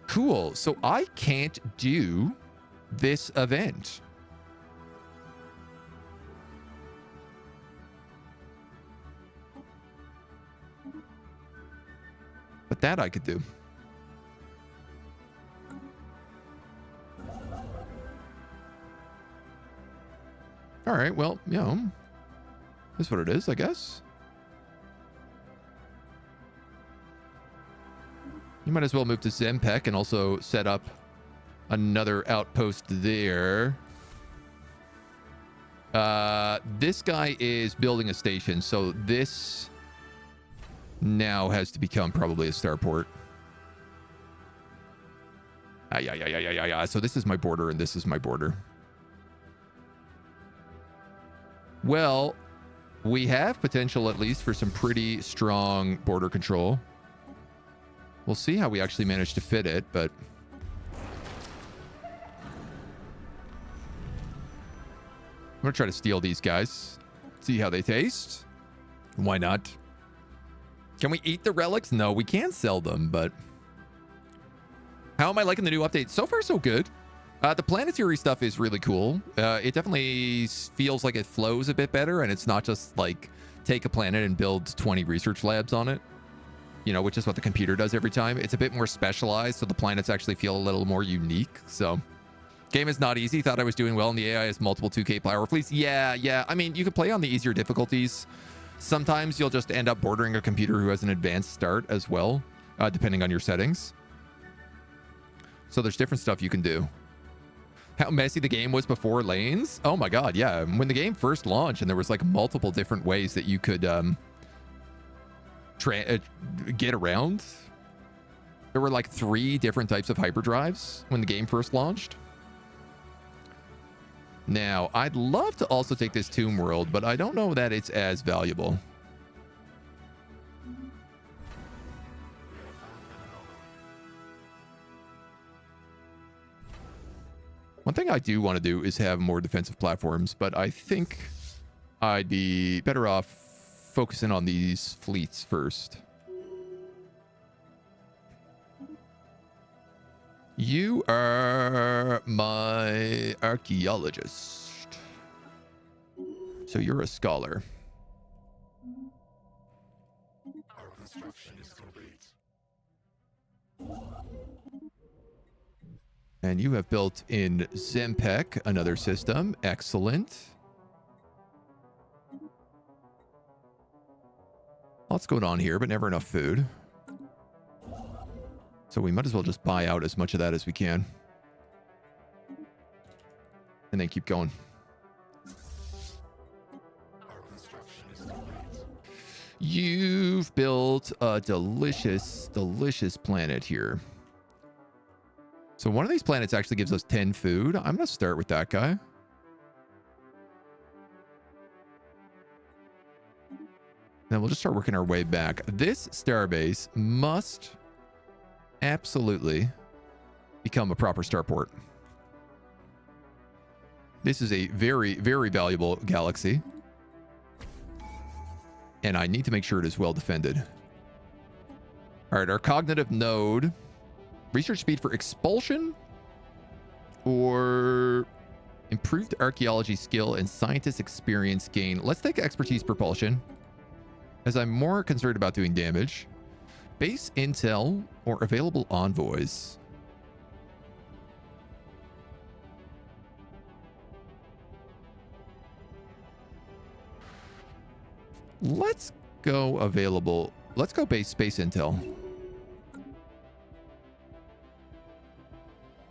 Cool. So I can't do this event. But that I could do. All right. Well, you know, that's what it is, I guess. You might as well move to Zempek and also set up another outpost there. This guy is building a station, so this now has to become probably a starport. Yeah. So this is my border and this is my border. Well, we have potential at least for some pretty strong border control. We'll see how we actually manage to fit it, but I'm going to try to steal these guys. See how they taste. Why not? Can we eat the relics? No, we can sell them, but how am I liking the new update? So far, so good. The planetary stuff is really cool. It definitely feels like it flows a bit better, and it's not just like take a planet and build 20 research labs on it. You know, which is what the computer does every time. It's a bit more specialized, so the planets actually feel a little more unique. So, game is not easy. Thought I was doing well, and the AI has multiple 2K power fleets. Yeah. I mean, you can play on the easier difficulties. Sometimes you'll just end up bordering a computer who has an advanced start as well. depending on your settings. So there's different stuff you can do. How messy the game was before lanes? Oh my god, yeah. When the game first launched and there was like multiple different ways that you could get around. There were like 3 different types of hyperdrives when the game first launched. Now, I'd love to also take this tomb world, but I don't know that it's as valuable. One thing I do want to do is have more defensive platforms, but I think I'd be better off focusing on these fleets first. You are my archaeologist. So you're a scholar. Our construction is complete. And you have built in Zempek, another system. Excellent. Lots going on here, but never enough food. So we might as well just buy out as much of that as we can. And then keep going. Our construction is complete. You've built a delicious, delicious planet here. So one of these planets actually gives us 10 food. I'm going to start with that guy. Then we'll just start working our way back. This starbase must absolutely become a proper starport. This is a very, very valuable galaxy. And I need to make sure it is well defended. All right, our cognitive node. Research speed for expulsion or improved archaeology skill and scientist experience gain. Let's take expertise propulsion, as I'm more concerned about doing damage. Base intel or available envoys. Let's go available. Let's go base space intel.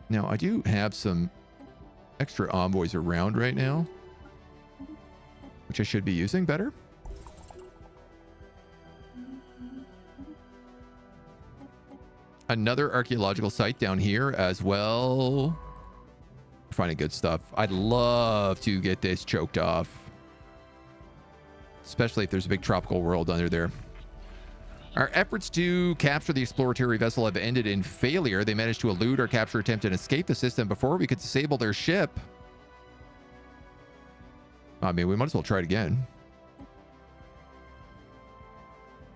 Now, I do have some extra envoys around right now, which I should be using better. Another archaeological site down here as well. We're finding good stuff. I'd love to get this choked off, especially if there's a big tropical world under there. Our efforts to capture the exploratory vessel have ended in failure. They managed to elude our capture attempt and escape the system before we could disable their ship. I mean, we might as well try it again.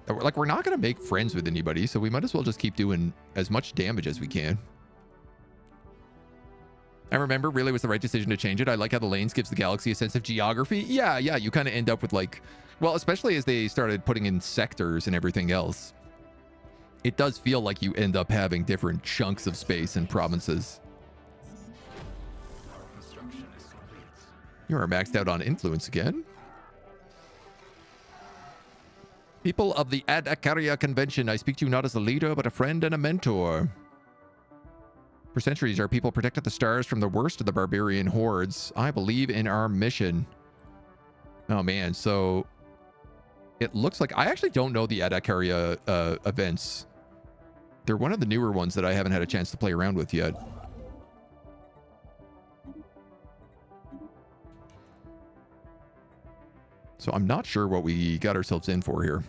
Like, we're not going to make friends with anybody, so we might as well just keep doing as much damage as we can. I remember really was the right decision to change it. I like how the lanes gives the galaxy a sense of geography. Yeah, you kind of end up with like, well, especially as they started putting in sectors and everything else. It does feel like you end up having different chunks of space and provinces. Our construction is complete. You are maxed out on influence again. People of the Adakaria Convention, I speak to you not as a leader, but a friend and a mentor. For centuries, our people protected the stars from the worst of the barbarian hordes. I believe in our mission. Oh, man. So it looks like... I actually don't know the Adakaria events. They're one of the newer ones that I haven't had a chance to play around with yet. So I'm not sure what we got ourselves in for here.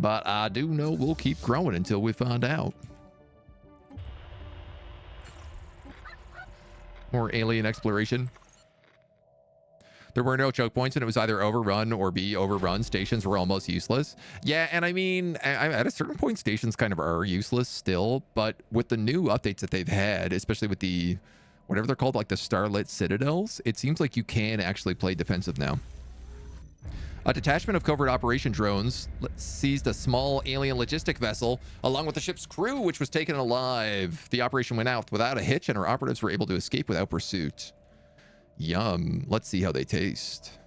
But I do know we'll keep growing until we find out. More alien exploration. There were no choke points and it was either overrun or be overrun. Stations were almost useless. Yeah, and I mean, at a certain point, stations kind of are useless still, but with the new updates that they've had, especially with the, whatever they're called, like the Starlit Citadels, it seems like you can actually play defensive now. A detachment of covert operation drones seized a small alien logistic vessel along with the ship's crew, which was taken alive. The operation went out without a hitch and our operatives were able to escape without pursuit. Yum. Let's see how they taste.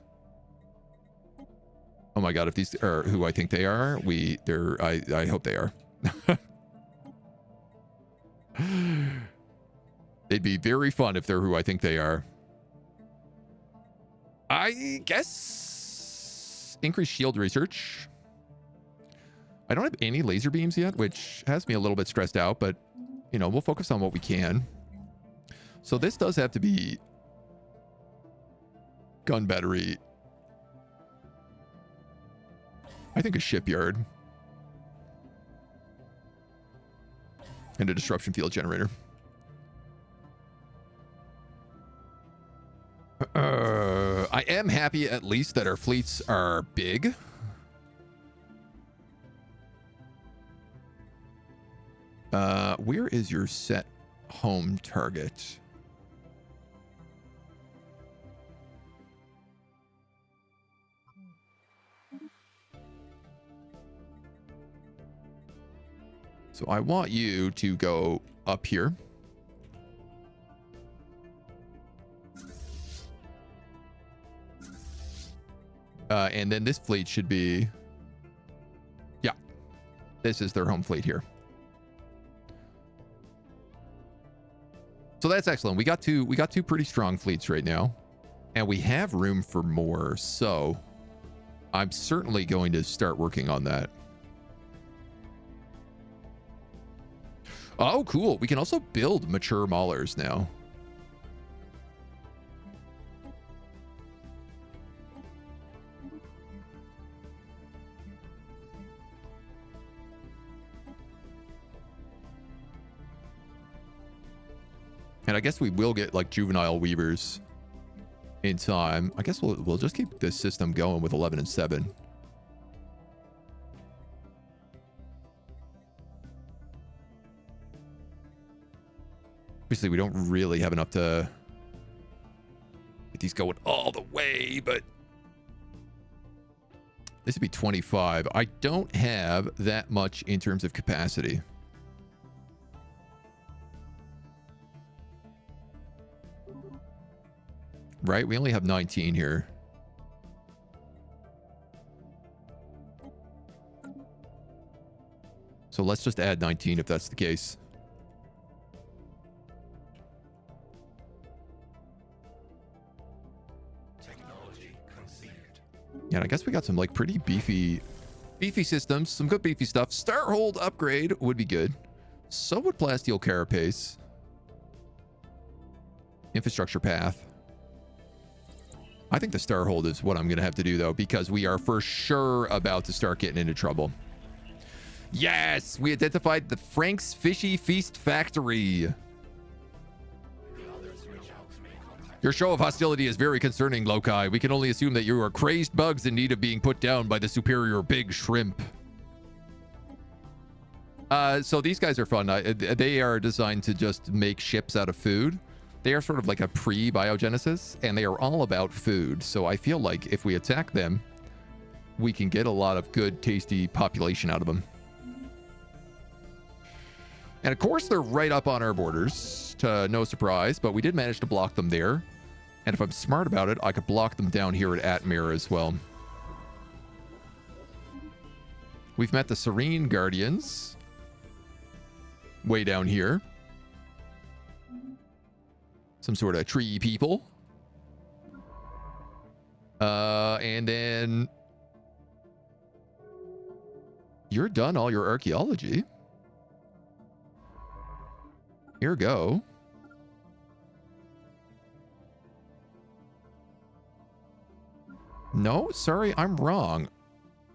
Oh my god, if these are who I think they are, I hope they are. They'd be very fun if they're who I think they are. I guess increased shield research. I don't have any laser beams yet, which has me a little bit stressed out, but you know, we'll focus on what we can. So this does have to be gun battery. I think a shipyard. And a disruption field generator. I am happy at least that our fleets are big. Where is your set home target? So I want you to go up here. And then this fleet should be, yeah, this is their home fleet here. So that's excellent. We got two pretty strong fleets right now, and we have room for more. So I'm certainly going to start working on that. Oh, cool. We can also build mature maulers now. And I guess we will get like juvenile weavers in time. I guess we'll just keep this system going with 11 and 7. Obviously, we don't really have enough to get these going all the way, but this would be 25. I don't have that much in terms of capacity. Right? We only have 19 here. So let's just add 19 if that's the case. Technology conceded. Yeah, and I guess we got some like pretty beefy systems, some good beefy stuff. Starhold upgrade would be good. So would plasteel carapace. Infrastructure path. I think the Starhold is what I'm going to have to do, though, because we are for sure about to start getting into trouble. Yes! We identified the Frank's Fishy Feast Factory. Your show of hostility is very concerning, Loki. We can only assume that you are crazed bugs in need of being put down by the superior big shrimp. So these guys are fun. They are designed to just make ships out of food. They are sort of like a pre-biogenesis, and they are all about food. So I feel like if we attack them, we can get a lot of good, tasty population out of them. And of course, they're right up on our borders, to no surprise, but we did manage to block them there. And if I'm smart about it, I could block them down here at Atmir as well. We've met the Serene Guardians. Way down here. Some sort of tree people. And then you're done all your archaeology. Here go. No, sorry, I'm wrong.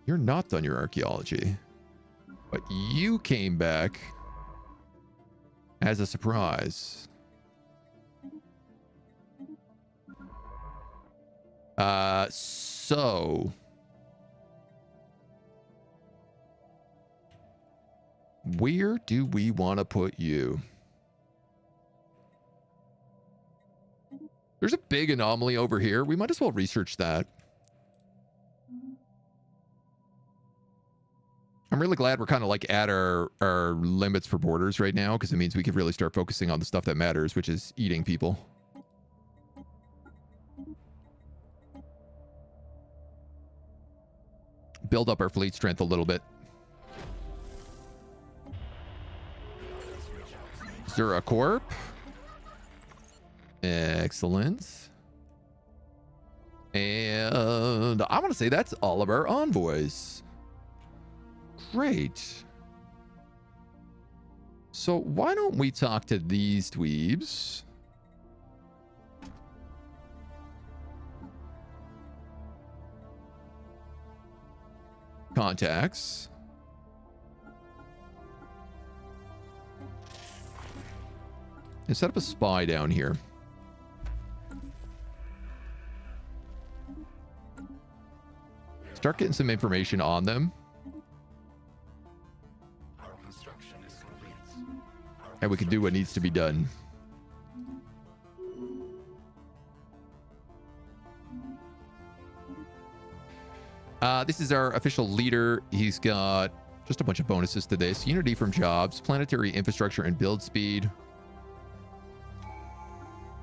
You're not done your archaeology. But you came back as a surprise. So where do we want to put you? There's a big anomaly over here. We might as well research that. I'm really glad we're kind of like at our limits for borders right now, because it means we could really start focusing on the stuff that matters, which is eating people. build up our fleet strength a little bit. Zura Corp. Excellent. And I want to say that's all of our envoys. Great. So why don't we talk to these dweebs? Contacts. And set up a spy down here. Start getting some information on them. Our construction is complete. And we can do what needs to be done. This is our official leader. He's got just a bunch of bonuses to this. Unity from jobs, planetary infrastructure, and build speed.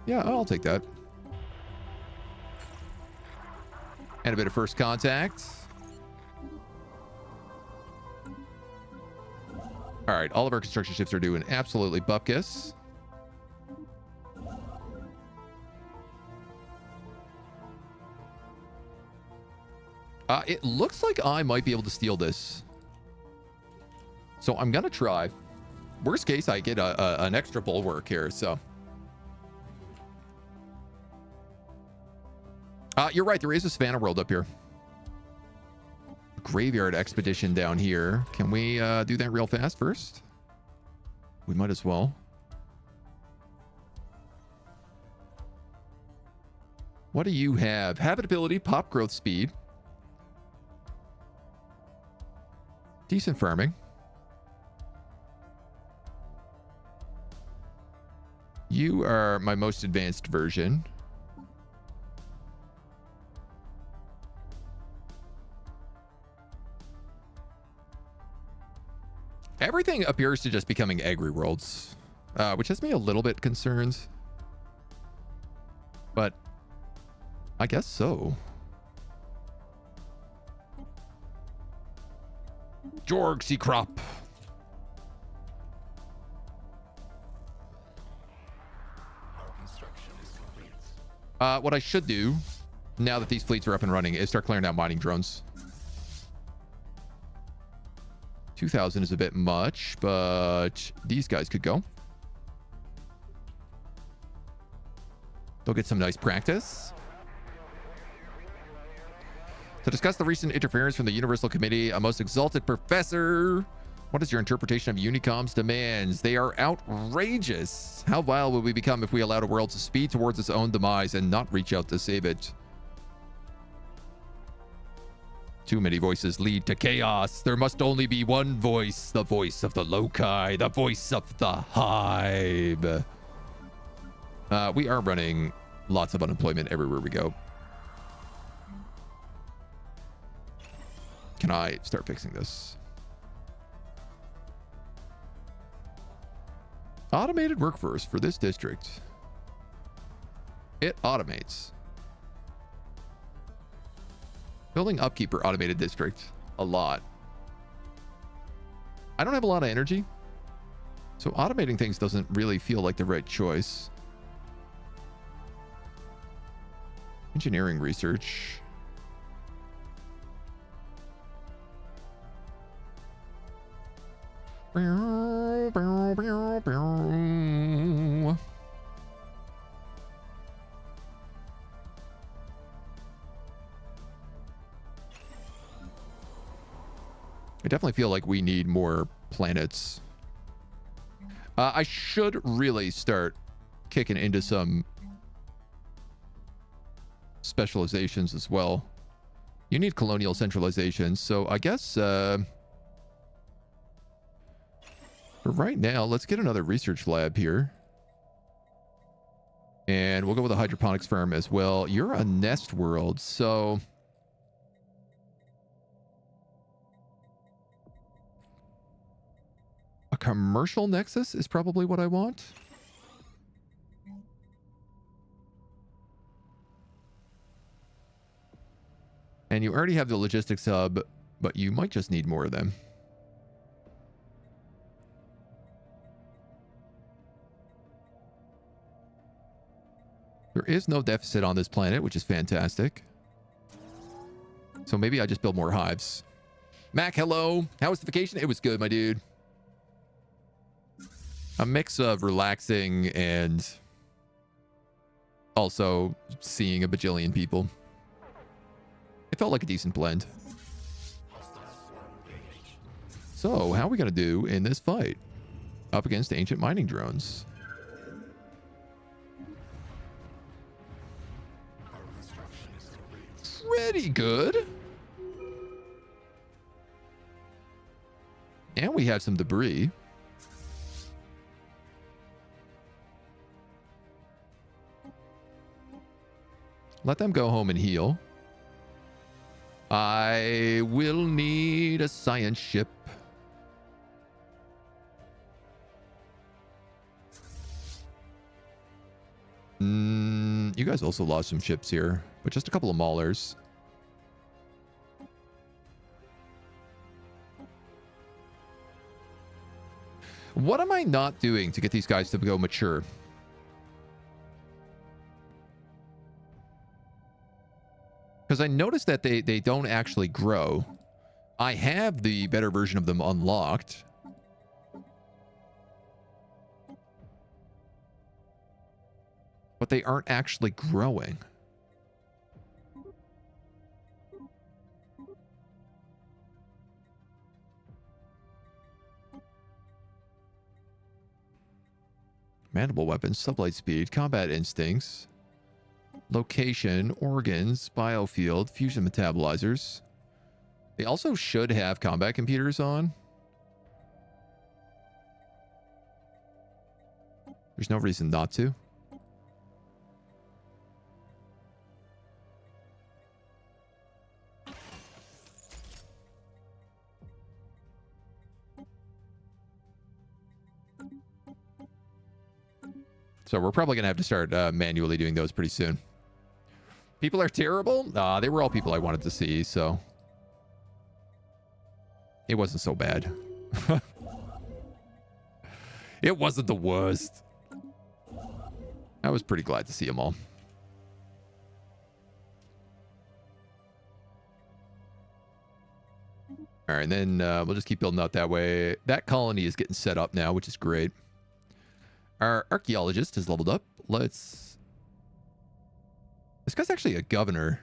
Yeah, I'll take that. And a bit of first contact. All right, all of our construction ships are doing absolutely bupkis. It looks like I might be able to steal this. So I'm going to try. Worst case, I get an extra bulwark here, so. You're right, there is a Savannah world up here. Graveyard expedition down here. Can we do that real fast first? We might as well. What do you have? Habitability, pop growth speed. Decent farming. You are my most advanced version. Everything appears to just becoming agri-worlds, which has me a little bit concerned. But I guess so. Jorgsy crop. Our construction is complete. What I should do, now that these fleets are up and running, is start clearing out mining drones. 2,000 is a bit much, but these guys could go. They'll get some nice practice. To discuss the recent interference from the Universal Committee, a most exalted professor. What is your interpretation of Unicom's demands? They are outrageous. How vile will we become if we allowed a world to speed towards its own demise and not reach out to save it? Too many voices lead to chaos. There must only be one voice, the voice of the loci, the voice of the hive. We are running lots of unemployment everywhere we go. Can I start fixing this? Automated workforce for this district. It automates. Building upkeep for automated district. A lot. I don't have a lot of energy, so automating things doesn't really feel like the right choice. Engineering research. I definitely feel like we need more planets. I should really start kicking into some specializations as well. You need colonial centralization, so I guess for right now, let's get another research lab here. And we'll go with a hydroponics firm as well. You're a nest world, so a commercial nexus is probably what I want. And you already have the logistics hub, but you might just need more of them. There is no deficit on this planet, which is fantastic. So maybe I just build more hives. Mac, hello. How was the vacation? It was good, my dude. A mix of relaxing and also seeing a bajillion people. It felt like a decent blend. So, how are we going to do in this fight? Up against ancient mining drones. Pretty good. And we have some debris. Let them go home and heal. I will need a science ship. You guys also lost some ships here, but just a couple of maulers. What am I not doing to get these guys to go mature? Because I noticed that they don't actually grow. I have the better version of them unlocked. But they aren't actually growing. Mandible weapons, sublight speed, combat instincts, location, organs, biofield, fusion metabolizers. They also should have combat computers on. There's no reason not to. So we're probably going to have to start manually doing those pretty soon. People are terrible? They were all people I wanted to see, so it wasn't so bad. It wasn't the worst. I was pretty glad to see them all. All right, and then we'll just keep building out that way. That colony is getting set up now, which is great. Our archaeologist has leveled up. Let's... This guy's actually a governor.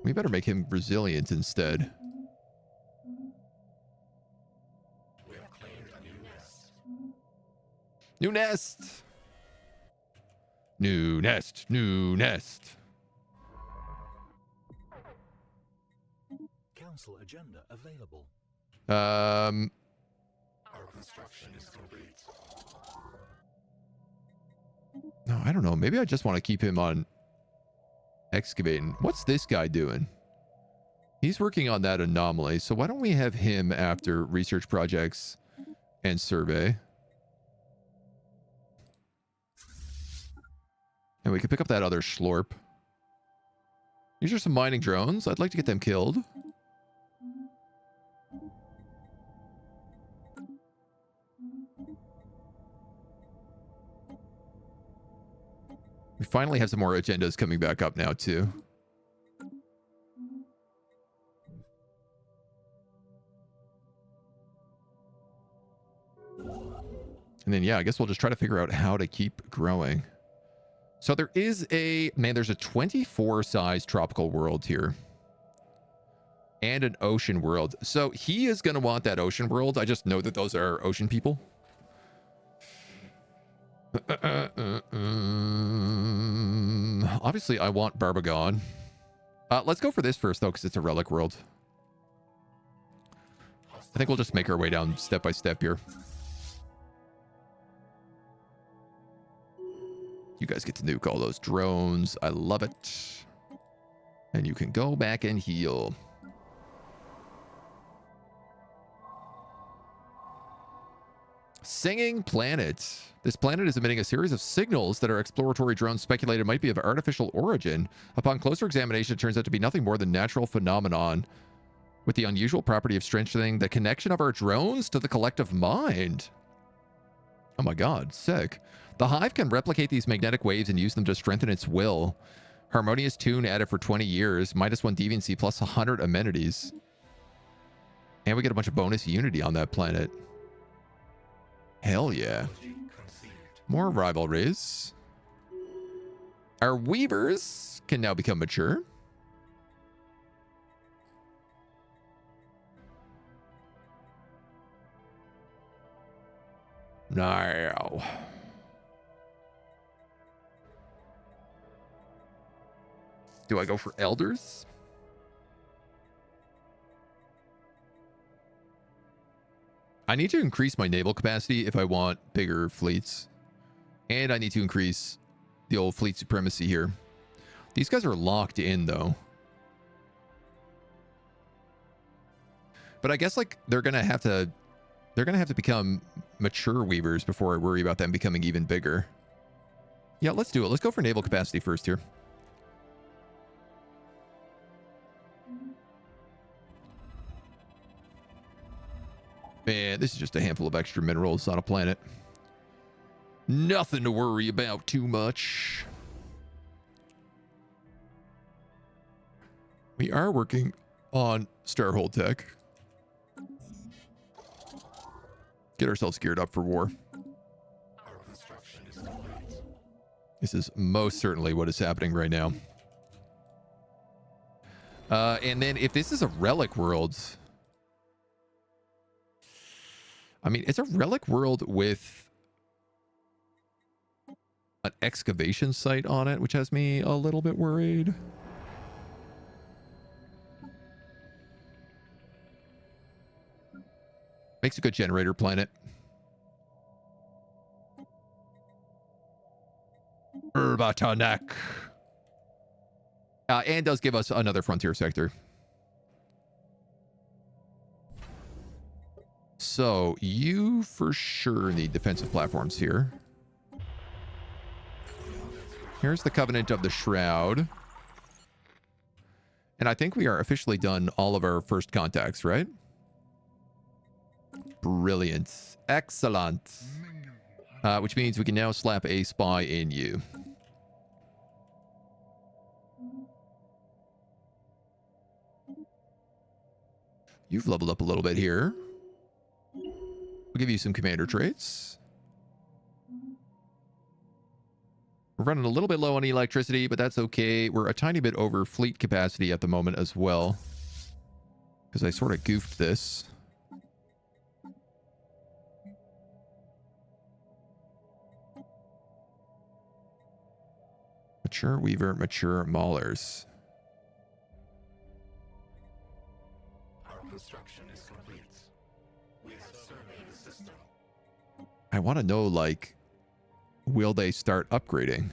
We better make him resilient instead. We have claimed a new nest. New nest! New nest, new nest. Council agenda available. Our construction is complete. No, I don't know. Maybe I just want to keep him on excavating. What's this guy doing? He's working on that anomaly. So why don't we have him after research projects and survey? And we can pick up that other schlorp. These are some mining drones. I'd like to get them killed. We finally have some more agendas coming back up now, too. And then, yeah, I guess we'll just try to figure out how to keep growing. So there is a... Man, there's a 24-size tropical world here. And an ocean world. So he is going to want that ocean world. I just know that those are ocean people. Obviously, I want Barbagon. Let's go for this first, though, because it's a relic world. I think we'll just make our way down step by step here. You guys get to nuke all those drones. I love it. And you can go back and heal. Singing planet. This planet is emitting a series of signals that our exploratory drones speculated might be of artificial origin. Upon closer examination, it turns out to be nothing more than natural phenomenon with the unusual property of strengthening the connection of our drones to the collective mind. Oh my god, sick. The hive can replicate these magnetic waves and use them to strengthen its will. Harmonious tune added for 20 years, -1 deviancy plus 100 amenities. And we get a bunch of bonus unity on that planet. Hell yeah. More rivalries. Our weavers can now become mature. Now. Do I go for elders? I need to increase my naval capacity if I want bigger fleets. And I need to increase the old fleet supremacy here. These guys are locked in, though. But I guess, like, they're going to have to become mature weavers before I worry about them becoming even bigger. Yeah, let's do it. Let's go for naval capacity first here. Man, this is just a handful of extra minerals on a planet. Nothing to worry about too much. We are working on Starhold tech. Get ourselves geared up for war. Our construction is complete. This is most certainly what is happening right now. And then if this is a relic world... I mean, it's a relic world with an excavation site on it, which has me a little bit worried. Makes a good generator planet. Urbatanek. And does give us another frontier sector. So, you for sure need defensive platforms here. Here's the Covenant of the Shroud. And I think we are officially done all of our first contacts, right? Brilliant. Excellent. Which means we can now slap a spy in you. You've leveled up a little bit here. We'll give you some commander traits. We're running a little bit low on electricity, but that's okay. We're a tiny bit over fleet capacity at the moment as well, because I sort of goofed this. Mature Weaver, mature Maulers. Our construction is complete. We have surveyed the system. I want to know, like, will they start upgrading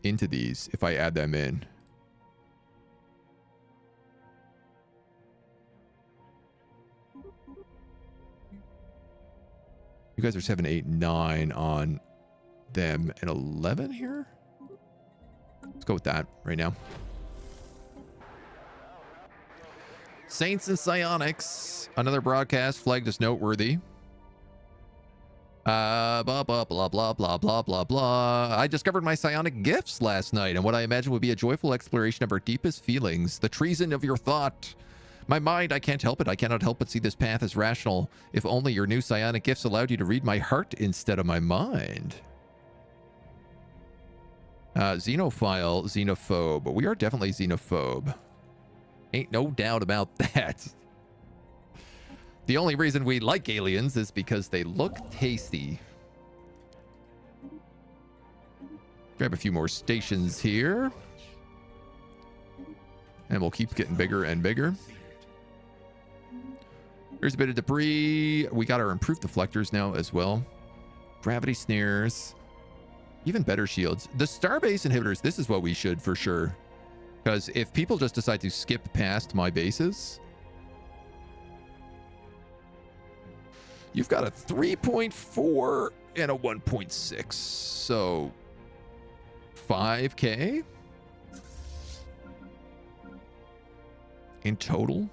into these if I add them in? You guys are 7, 8, 9 on them, and 11 here? Let's go with that right now. Saints and Psionics. Another broadcast flagged as noteworthy. Blah, blah, blah, blah, blah, blah, blah, blah. I discovered my psionic gifts last night, and what I imagine would be a joyful exploration of our deepest feelings, the treason of your thought. My mind, I can't help it. I cannot help but see this path as rational. If only your new psionic gifts allowed you to read my heart instead of my mind. Xenophile, xenophobe. We are definitely xenophobe. Ain't no doubt about that. The only reason we like aliens is because they look tasty. Grab a few more stations here. And we'll keep getting bigger and bigger. There's a bit of debris. We got our improved deflectors now as well. Gravity snares. Even better shields. The starbase inhibitors, this is what we should for sure. Because if people just decide to skip past my bases... You've got a 3.4 and a 1.6. So 5K in total.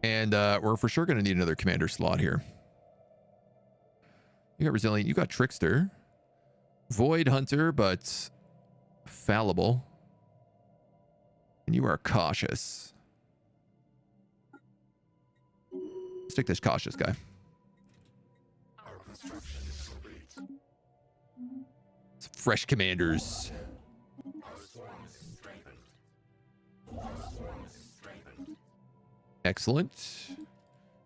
And we're for sure going to need another commander slot here. You got Resilient. You got Trickster. Void Hunter, but fallible. And you are cautious. Let's take this cautious guy. Our construction is complete. Some fresh commanders. Our swarm is strengthened. Our swarm is strengthened. Excellent.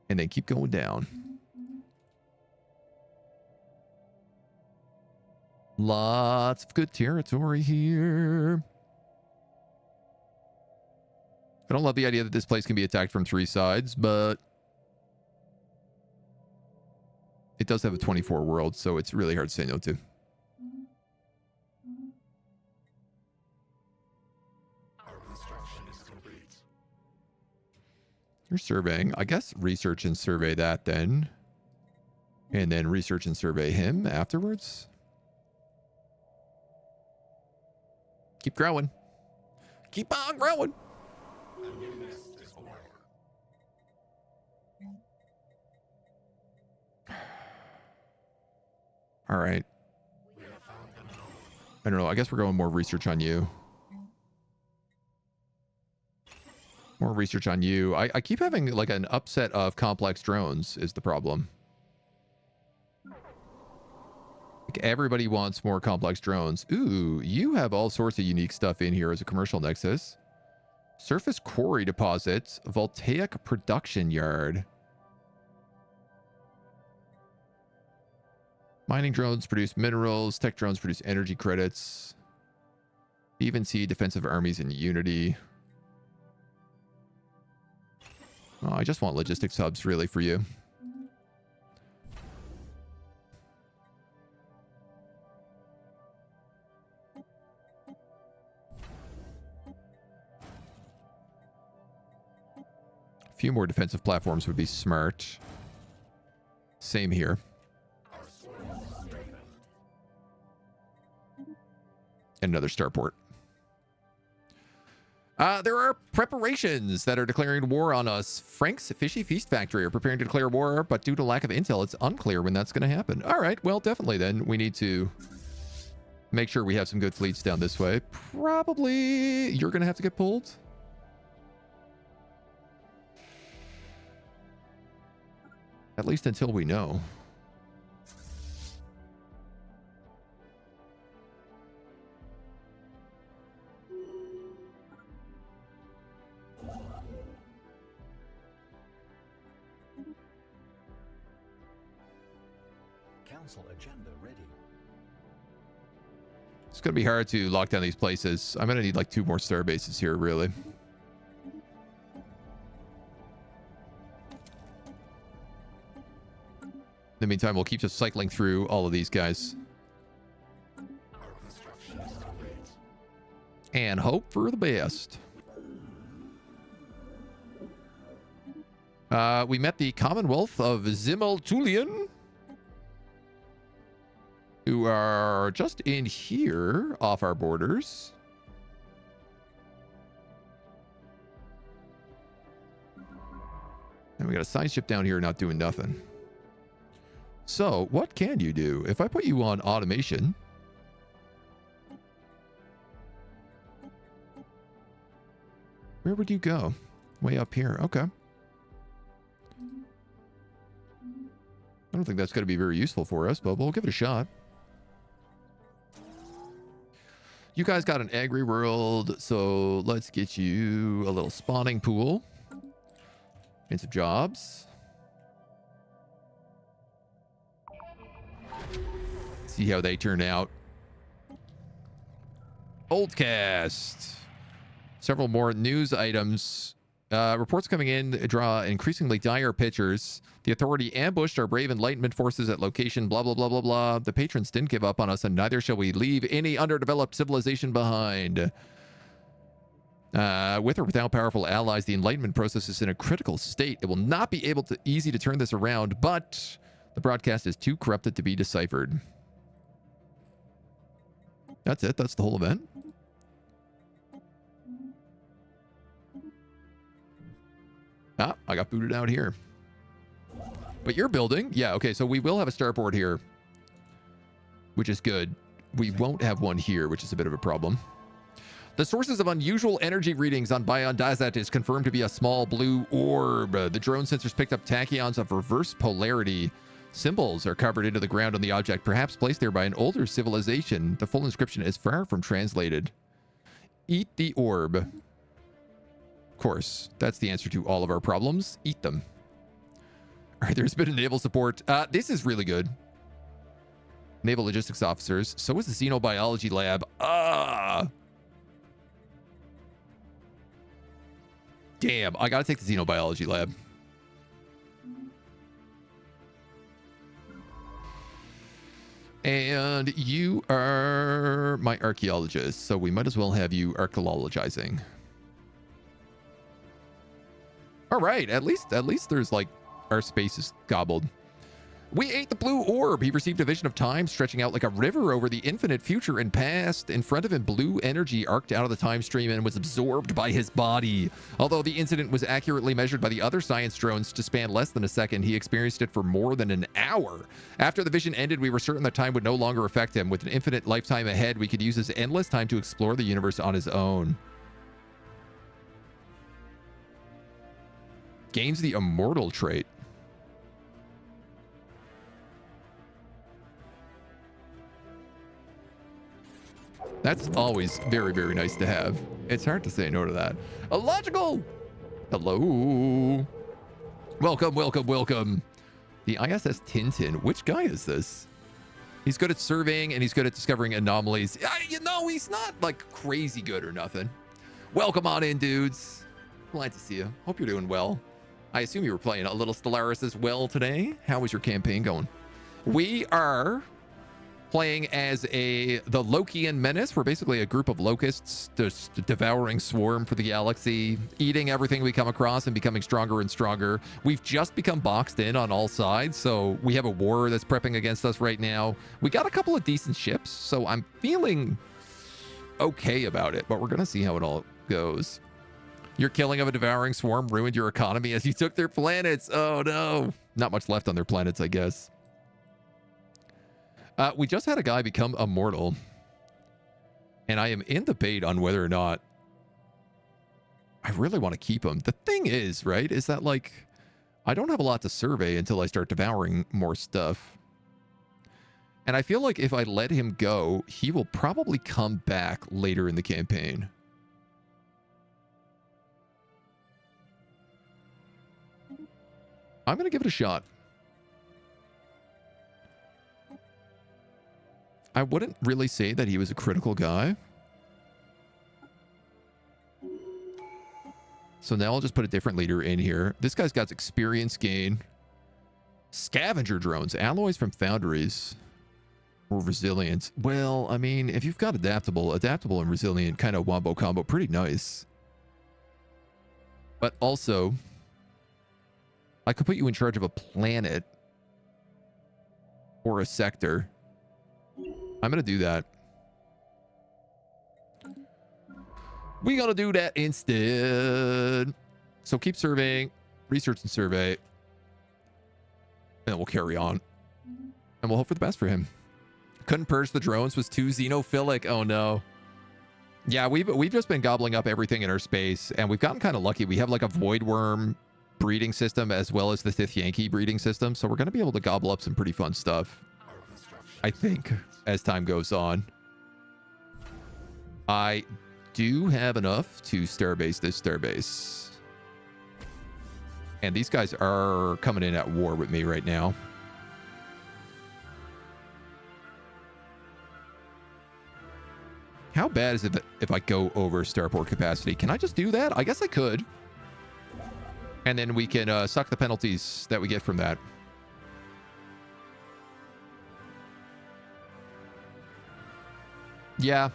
And then keep going down. Lots of good territory here. I don't love the idea that this place can be attacked from 3 sides, but it does have a 24 world, so it's really hard to say no to. Our construction is complete. You're surveying. I guess research and survey that then. And then research and survey him afterwards. Keep growing. Keep on growing. A new nest is born. All right. We have found an anomaly. I don't know. I guess we're going more research on you. More research on you. I keep having like an upset of complex drones is the problem. Like everybody wants more complex drones. Ooh, you have all sorts of unique stuff in here as a commercial nexus. Surface quarry deposits, voltaic production yard. Mining drones produce minerals. Tech drones produce energy credits. Even see defensive armies in Unity. Oh, I just want logistics hubs really for you. A few more defensive platforms would be smart. Same here. Our swarm is strengthened. And another starport. There are preparations that are declaring war on us. Frank's Fishy Feast Factory are preparing to declare war, but due to lack of intel, it's unclear when that's going to happen. All right, well, definitely then. We need to make sure we have some good fleets down this way. Probably you're going to have to get pulled. At least until we know. Council agenda ready. It's going to be hard to lock down these places. I'm going to need like 2 more star bases here, really. In the meantime, we'll keep just cycling through all of these guys. Our construction is complete. And hope for the best. We met the Commonwealth of Zimmeltulian, who are just in here off our borders. And we got a science ship down here not doing nothing. So what can you do? If I put you on automation, where would you go? Way up here. Okay. I don't think that's going to be very useful for us, but we'll give it a shot. You guys got an agri world, so let's get you a little spawning pool and some jobs. See how they turn out. Oldcast. Several more news items. Reports coming in draw increasingly dire pictures. The Authority ambushed our brave Enlightenment forces at location, blah, blah, blah, blah, blah. The patrons didn't give up on us, and neither shall we leave any underdeveloped civilization behind. With or without powerful allies, the Enlightenment process is in a critical state. It will not be easy to turn this around, but the broadcast is too corrupted to be deciphered. That's it. That's the whole event. Ah, I got booted out here. But you're building. Yeah, okay, so we will have a starport here, which is good. We won't have one here, which is a bit of a problem. The sources of unusual energy readings on Biogenesis is confirmed to be a small blue orb. The drone sensors picked up tachyons of reverse polarity. Symbols are covered into the ground on the object, perhaps placed there by an older civilization. The full inscription is far from translated. Eat the orb. Of course, that's the answer to all of our problems. Eat them. All right, there's been a naval support. This is really good. Naval logistics officers. So is the xenobiology lab. Damn, I gotta take the xenobiology lab. And you are my archaeologist, so we might as well have you archaeologizing. All right, at least there's like our space is gobbled. We ate the blue orb. He received a vision of time stretching out like a river over the infinite future and past. In front of him, blue energy arced out of the time stream and was absorbed by his body. Although the incident was accurately measured by the other science drones to span less than a second, he experienced it for more than an hour. After the vision ended, we were certain that time would no longer affect him. With an infinite lifetime ahead, we could use his endless time to explore the universe on his own. Gains the immortal trait. That's always very, very nice to have. It's hard to say no to that. Illogical! Hello. Welcome, welcome, welcome. The ISS Tintin. Which guy is this? He's good at surveying and he's good at discovering anomalies. You know, he's not like crazy good or nothing. Welcome on in, dudes. Glad to see you. Hope you're doing well. I assume you were playing a little Stellaris as well today. How was your campaign going? We are playing as the Lokian menace. We're basically a group of locusts just devouring swarm for the galaxy, eating everything we come across and becoming stronger and stronger. We've just become boxed in on all sides, so we have a war that's prepping against us right now. We got a couple of decent ships, so I'm feeling okay about it, but we're gonna see how it all goes. Your killing of a devouring swarm ruined your economy as you took their planets. Oh no. Not much left on their planets, I guess. We just had a guy become immortal, and I am in debate on whether or not I really want to keep him. The thing is, right, is that like I don't have a lot to survey until I start devouring more stuff. And I feel like if I let him go, he will probably come back later in the campaign. I'm going to give it a shot. I wouldn't really say that he was a critical guy. So now I'll just put a different leader in here. This guy's got experience gain. Scavenger drones. Alloys from foundries. Or resilience. Well, I mean, if you've got adaptable and resilient kind of wombo combo, pretty nice. But also, I could put you in charge of a planet. Or a sector. I'm going to do that. We got to do that instead. So keep surveying, research and survey. And we'll carry on. And we'll hope for the best for him. Couldn't purge the drones, was too xenophilic. Oh no. Yeah, we've just been gobbling up everything in our space. And we've gotten kind of lucky. We have like a void worm breeding system as well as the Sith Yankee breeding system. So we're going to be able to gobble up some pretty fun stuff, I think, as time goes on. I do have enough to starbase this starbase. And these guys are coming in at war with me right now. How bad is it if I go over starport capacity? Can I just do that? I guess I could. And then we can suck the penalties that we get from that. Yeah.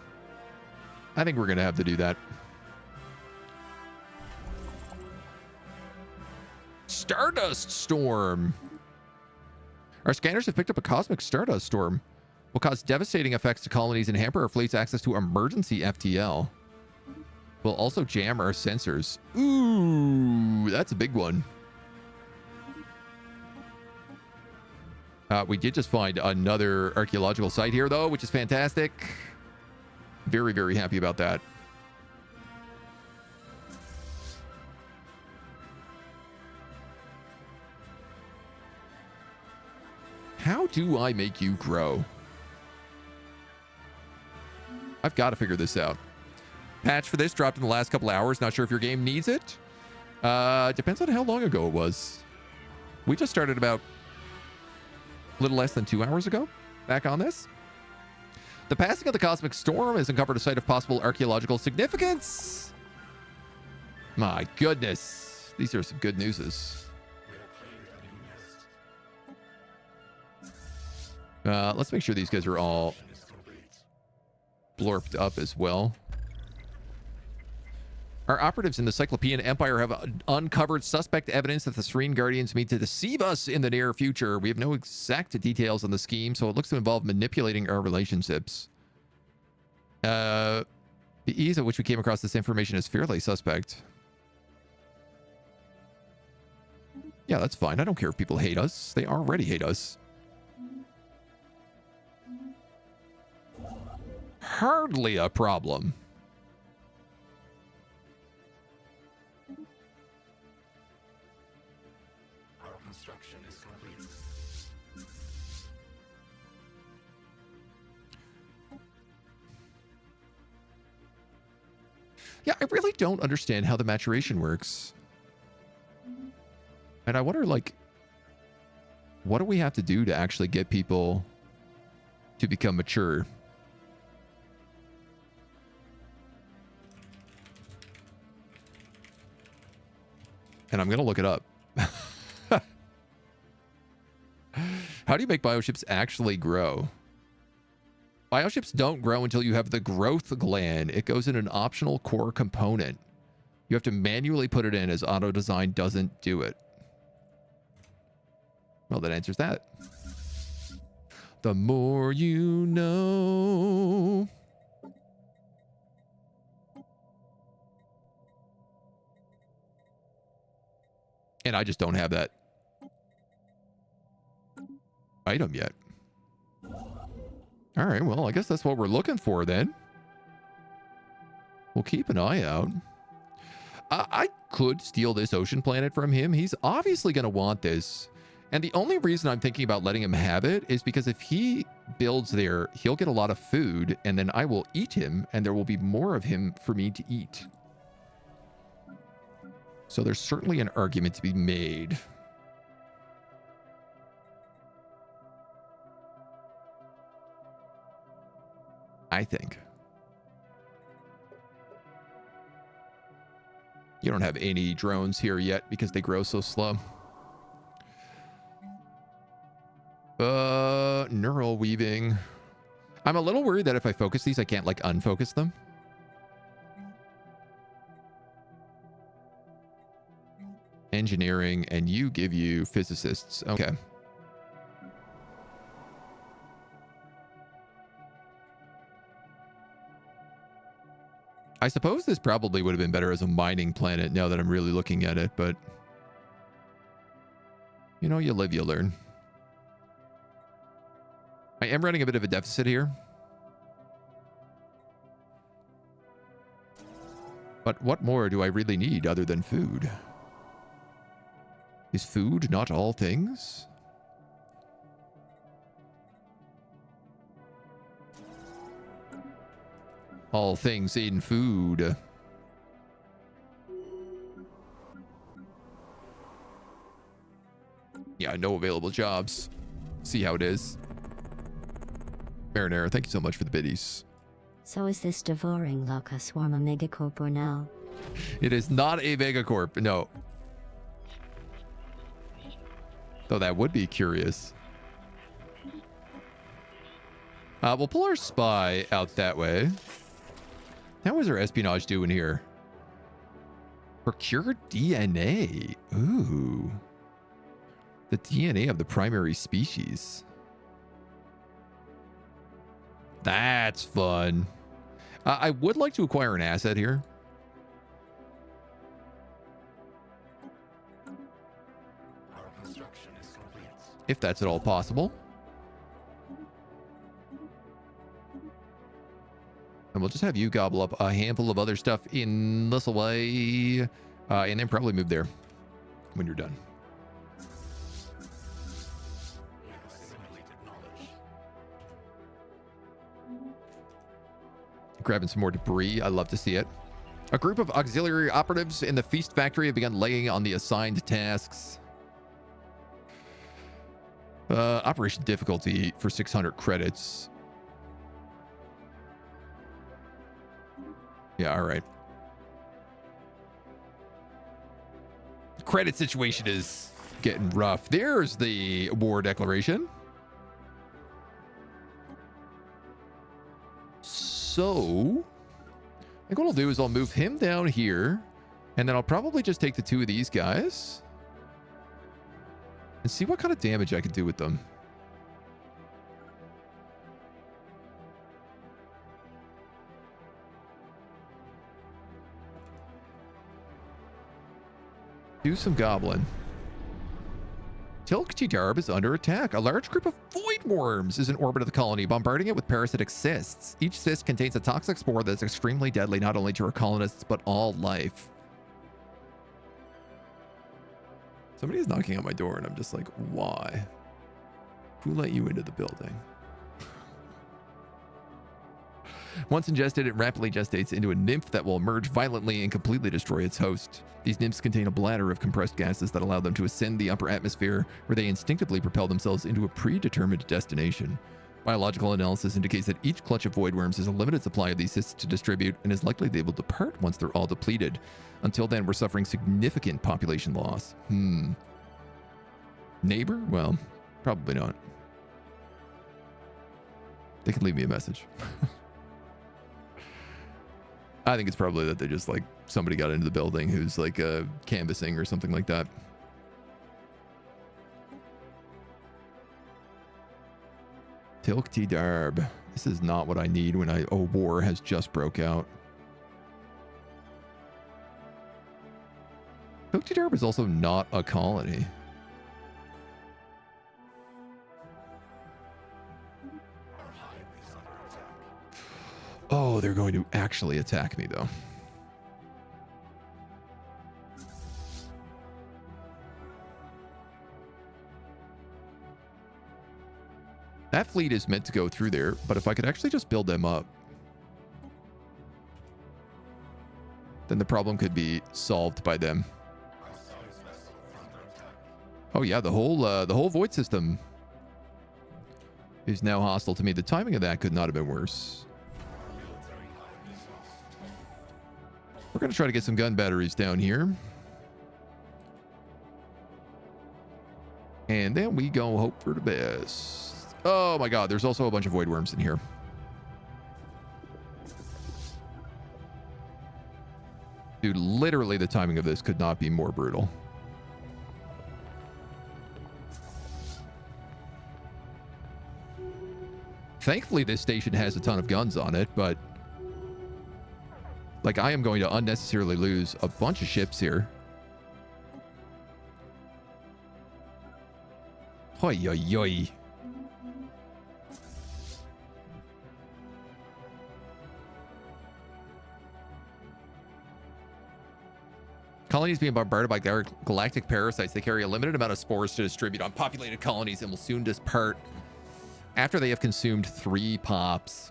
I think we're going to have to do that. stardust storm. Our scanners have picked up a cosmic stardust storm. Will cause devastating effects to colonies and hamper our fleet's access to emergency FTL. Will also jam our sensors. Ooh, that's a big one. We did just find another archaeological site here, though, which is fantastic. Very, very happy about that. How do I make you grow? I've got to figure this out. Patch for this dropped in the last couple hours. Not sure if your game needs it. Depends on how long ago it was. We just started about a little less than 2 hours ago back on this. The passing of the cosmic storm has uncovered a site of possible archaeological significance. My goodness. These are some good newses. Let's make sure these guys are all blurped up as well. Our operatives in the Cyclopean Empire have uncovered suspect evidence that the Serene Guardians mean to deceive us in the near future. We have no exact details on the scheme, so it looks to involve manipulating our relationships. The ease at which we came across this information is fairly suspect. Yeah, that's fine. I don't care if people hate us. They already hate us. Hardly a problem. Our construction is complete. Yeah, I really don't understand how the maturation works. And I wonder, like, what do we have to do to actually get people to become mature? And I'm going to look it up. How do you make bioships actually grow? Bioships don't grow until you have the growth gland. It goes in an optional core component. You have to manually put it in, as auto design doesn't do it. Well, that answers that. The more you know. And I just don't have that item yet. All right, well, I guess that's what we're looking for then. We'll keep an eye out. I could steal this ocean planet from him. He's obviously going to want this. And the only reason I'm thinking about letting him have it is because if he builds there, he'll get a lot of food, and then I will eat him, and there will be more of him for me to eat. So there's certainly an argument to be made. I think. You don't have any drones here yet because they grow so slow. Neural weaving. I'm a little worried that if I focus these, I can't, like, unfocus them. Engineering, and you give you physicists. Okay. I suppose this probably would have been better as a mining planet now that I'm really looking at it, but you know, you live, you learn. I am running a bit of a deficit here. But what more do I really need other than food? Is food not all things? All things in food. Yeah, no available jobs. See how it is. Marinara, thank you so much for the biddies. So is this devouring Loca swarm a megacorp or no? It is not a megacorp, no. Though that would be curious. We'll pull our spy out that way. How is our espionage doing here? Procure DNA. Ooh. The DNA of the primary species. That's fun. I would like to acquire an asset here. Our construction is complete. If that's at all possible. And we'll just have you gobble up a handful of other stuff in this way. And then probably move there when you're done. We have assimilated knowledge. Grabbing some more debris. I love to see it. A group of auxiliary operatives in the feast factory have begun laying on the assigned tasks. Operation difficulty for 600 credits. Yeah, all right. Credit situation is getting rough. There's the war declaration. So, I think what I'll do is I'll move him down here, and then I'll probably just take the two of these guys and see what kind of damage I can do with them. Do some goblin. Tilktidarb is under attack. A large group of void worms is in orbit of the colony, bombarding it with parasitic cysts. Each cyst contains a toxic spore that's extremely deadly, not only to our colonists, but all life. Somebody is knocking on my door, and I'm just like, why? Who let you into the building? Once ingested, it rapidly gestates into a nymph that will emerge violently and completely destroy its host. These nymphs contain a bladder of compressed gases that allow them to ascend the upper atmosphere, where they instinctively propel themselves into a predetermined destination. Biological analysis indicates that each clutch of void worms has a limited supply of these cysts to distribute and is likely to be able to depart once they're all depleted. Until then, we're suffering significant population loss. Neighbor? Well, probably not. They can leave me a message. I think it's probably that they just like somebody got into the building who's like canvassing or something like that. Tilktidarb. This is not what I need when a war has just broke out. Tilktidarb is also not a colony. Oh, they're going to actually attack me, though. That fleet is meant to go through there, but if I could actually just build them up, then the problem could be solved by them. Oh yeah, the whole void system is now hostile to me. The timing of that could not have been worse. We're going to try to get some gun batteries down here. And then we go hope for the best. Oh my god, there's also a bunch of void worms in here. Dude, literally the timing of this could not be more brutal. Thankfully, this station has a ton of guns on it, but like, I am going to unnecessarily lose a bunch of ships here. Hoi, yoi, yoi. Colonies being bombarded by galactic parasites. They carry a limited amount of spores to distribute on populated colonies and will soon depart after they have consumed 3 pops.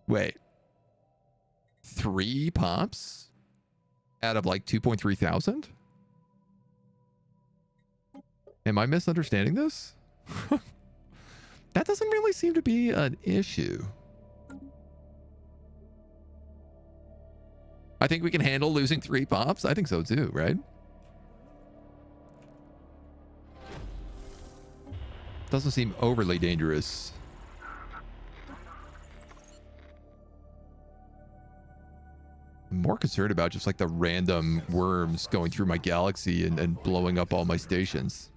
Wait. 3 pops? Out of like 2.3 thousand? Am I misunderstanding this? That doesn't really seem to be an issue. I think we can handle losing 3 pops. I think so too, right? Doesn't seem overly dangerous. I'm more concerned about just like the random worms going through my galaxy and blowing up all my stations.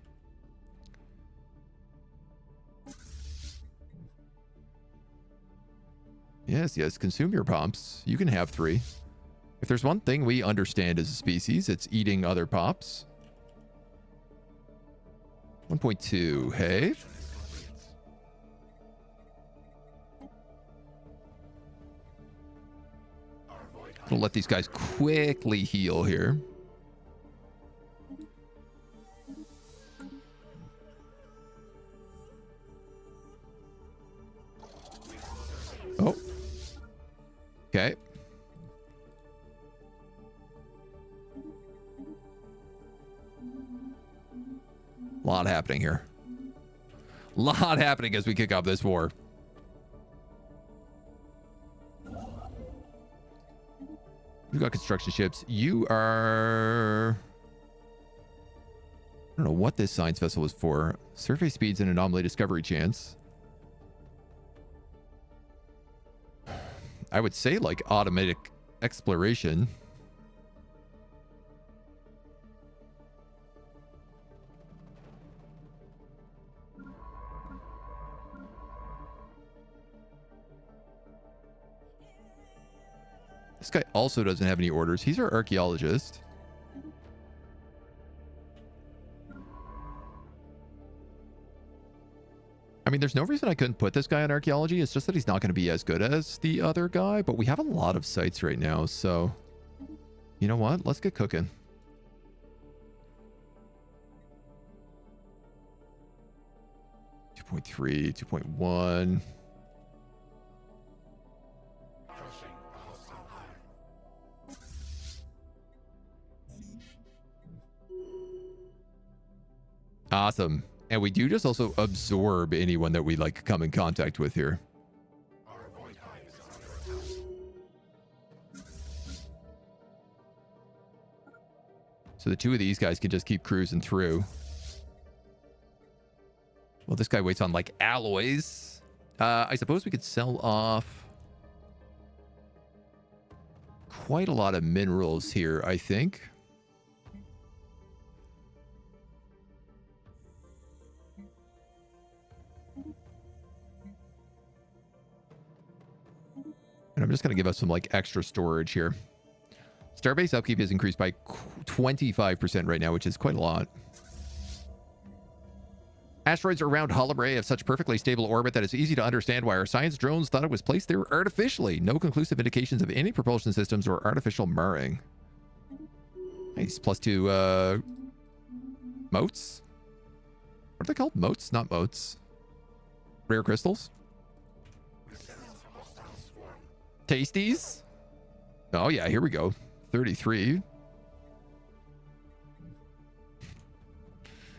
Yes, yes, consume your pops. You can have 3. If there's one thing we understand as a species, it's eating other pops. 1.2, hey? Gonna let these guys quickly heal here. Oh. Okay. A lot happening here. A lot happening as we kick off this war. You got construction ships. You are... I don't know what this science vessel is for. Survey speeds and anomaly discovery chance. I would say like automatic exploration. This guy also doesn't have any orders. He's our archaeologist. I mean, there's no reason I couldn't put this guy on archaeology. It's just that he's not going to be as good as the other guy, but we have a lot of sites right now, so you know what? Let's get cooking. .3, 2.1. Awesome. And we do just also absorb anyone that we like come in contact with here. So the 2 of these guys can just keep cruising through. Well, this guy waits on like alloys. I suppose we could sell off quite a lot of minerals here, I think. And I'm just going to give us some like extra storage here. Starbase upkeep is increased by 25% right now, which is quite a lot. Asteroids around Holobray have such perfectly stable orbit that it's easy to understand why our science drones thought it was placed there artificially. No conclusive indications of any propulsion systems or artificial marring. Nice. +2 motes? What are they called? Motes? Not motes. Rare crystals? Tasties? Oh yeah, here we go. 33.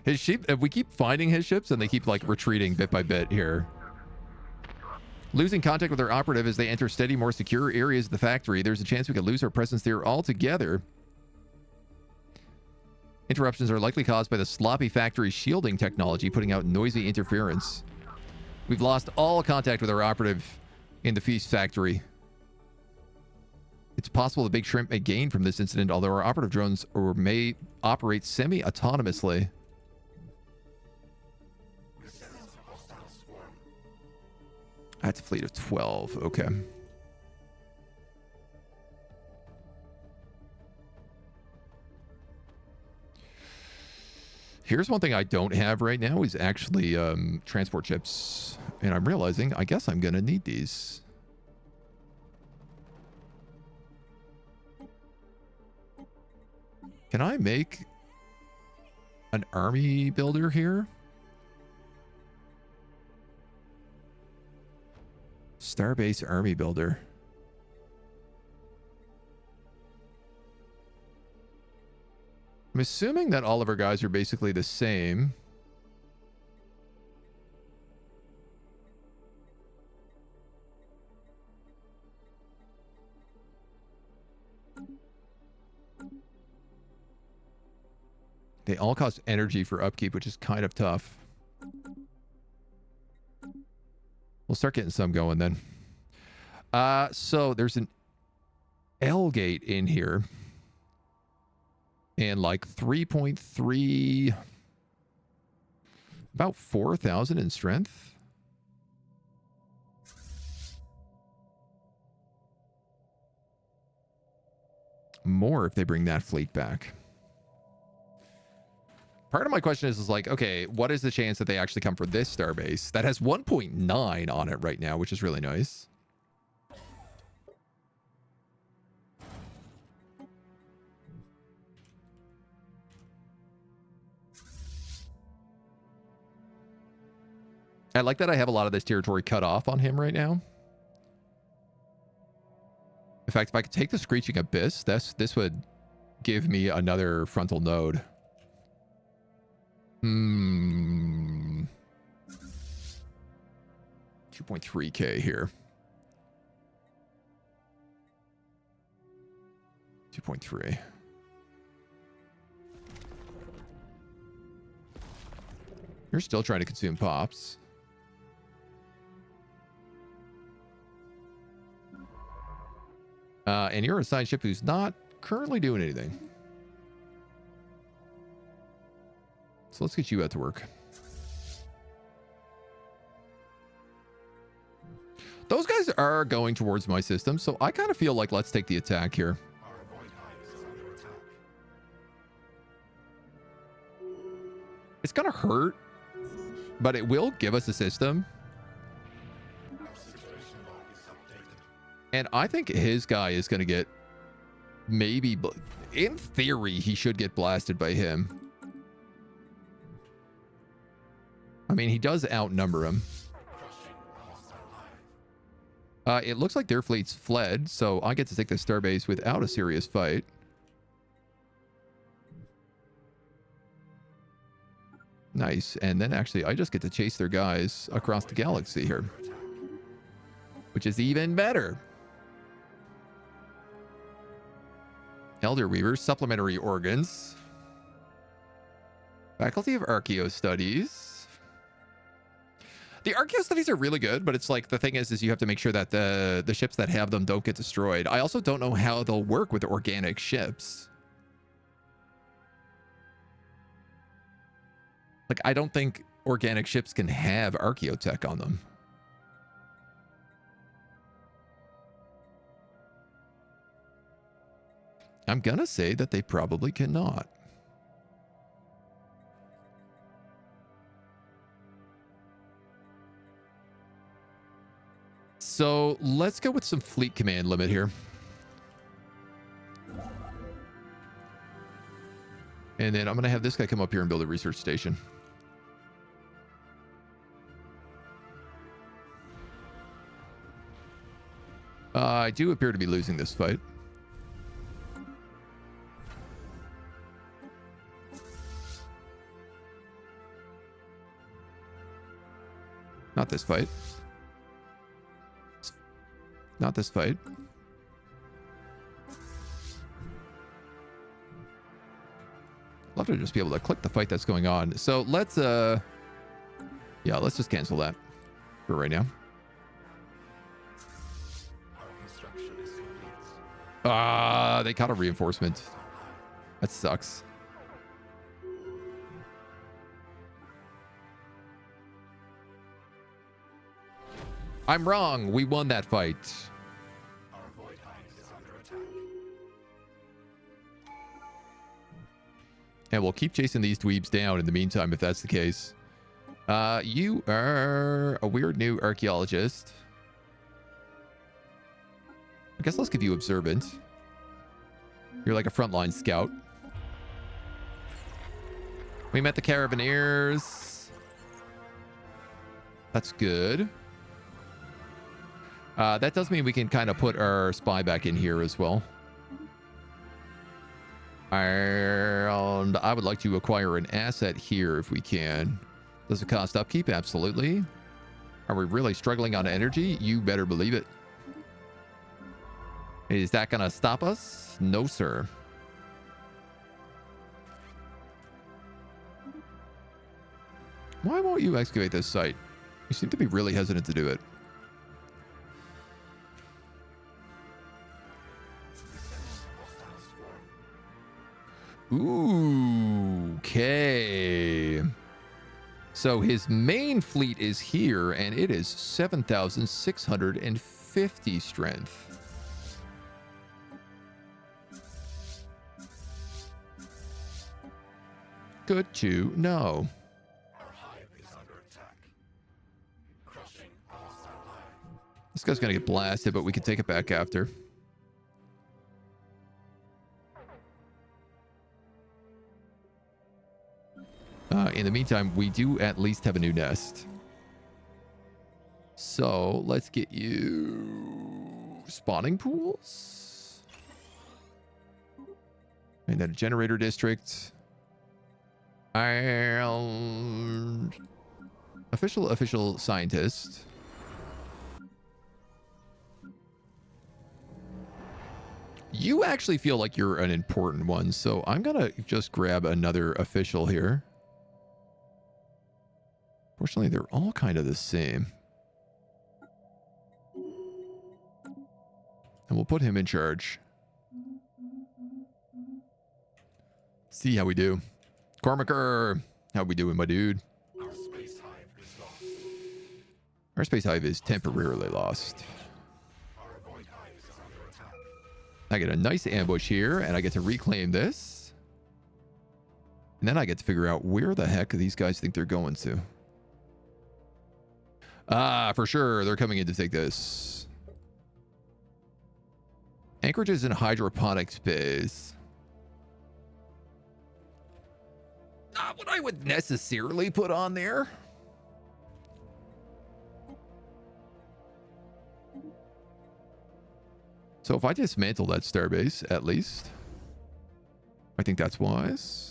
His ship, if we keep finding his ships and they keep like retreating bit by bit here. Losing contact with our operative as they enter steady, more secure areas of the factory. There's a chance we could lose our presence there altogether. Interruptions are likely caused by the sloppy factory shielding technology, putting out noisy interference. We've lost all contact with our operative in the Feast factory. It's possible the Big Shrimp may gain from this incident, although our operative drones may operate semi-autonomously. That's a fleet of 12. Okay. Here's one thing I don't have right now is actually transport ships. And I'm realizing, I guess I'm going to need these. Can I make an army builder here? Starbase army builder. I'm assuming that all of our guys are basically the same. They all cost energy for upkeep, which is kind of tough. start getting some going then. So there's an L gate in here. And like 3.3, about 4,000 in strength. More if they bring that fleet back. Part of my question is like, okay, what is the chance that they actually come for this starbase? That has 1.9 on it right now, which is really nice. I like that I have a lot of this territory cut off on him right now. In fact, if I could take the Screeching Abyss, this would give me another frontal node. 2.3k here. 2.3. You're still trying to consume pops. And you're a side ship who's not currently doing anything. So let's get you out to work. Those guys are going towards my system, so I kind of feel like let's take the attack here. Our void hive is under attack. It's going to hurt, but it will give us a system. Our situation log is updated. And I think his guy is going to get maybe, in theory, he should get blasted by him. I mean, he does outnumber him. Crushing a hostile hive. It looks like their fleet's fled, so I get to take the starbase without a serious fight. Nice. And then actually, I just get to chase their guys across the galaxy here, which is even better. Elder Weavers, supplementary organs. Faculty of Archaeo Studies. The Archaeo Studies are really good, but it's like the thing is you have to make sure that the ships that have them don't get destroyed. I also don't know how they'll work with organic ships. Like, I don't think organic ships can have archaeotech on them. I'm gonna say that they probably cannot. So let's go with some fleet command limit here. And then I'm gonna have this guy come up here and build a research station. I do appear to be losing this fight. Not this fight. Not this fight. Love to just be able to click the fight that's going on. So let's yeah, let's just cancel that for right now. Our construction is complete. They caught a reinforcement. That sucks. I'm wrong. We won that fight. Our void hive is under attack. And we'll keep chasing these dweebs down in the meantime, if that's the case. You are a weird new archaeologist. I guess let's give you observant. You're like a frontline scout. We met the Carabineers. That's good. That does mean we can kind of put our spy back in here as well. And I would like to acquire an asset here if we can. Does it cost upkeep? Absolutely. Are we really struggling on energy? You better believe it. Is that going to stop us? No, sir. Why won't you excavate this site? You seem to be really hesitant to do it. Ooh, okay. So his main fleet is here, and it is 7,650 strength. Good to know. Our hive is under attack. Crushing hostile hive. This guy's gonna get blasted, but we can take it back after. In the meantime, we do at least have a new nest. So let's get you spawning pools. And then a generator district. And official scientist. You actually feel like you're an important one, so I'm gonna just grab another official here. Fortunately, they're all kind of the same. And we'll put him in charge. See how we do. Cormaker, how we doing, my dude? Our space hive is lost. Our space hive is temporarily lost. Our void hive is under attack. I get a nice ambush here, and I get to reclaim this. And then I get to figure out where the heck these guys think they're going to. Ah, for sure, they're coming in to take this. Anchorages in hydroponic space. Not what I would necessarily put on there. So if I dismantle that starbase, at least, I think that's wise.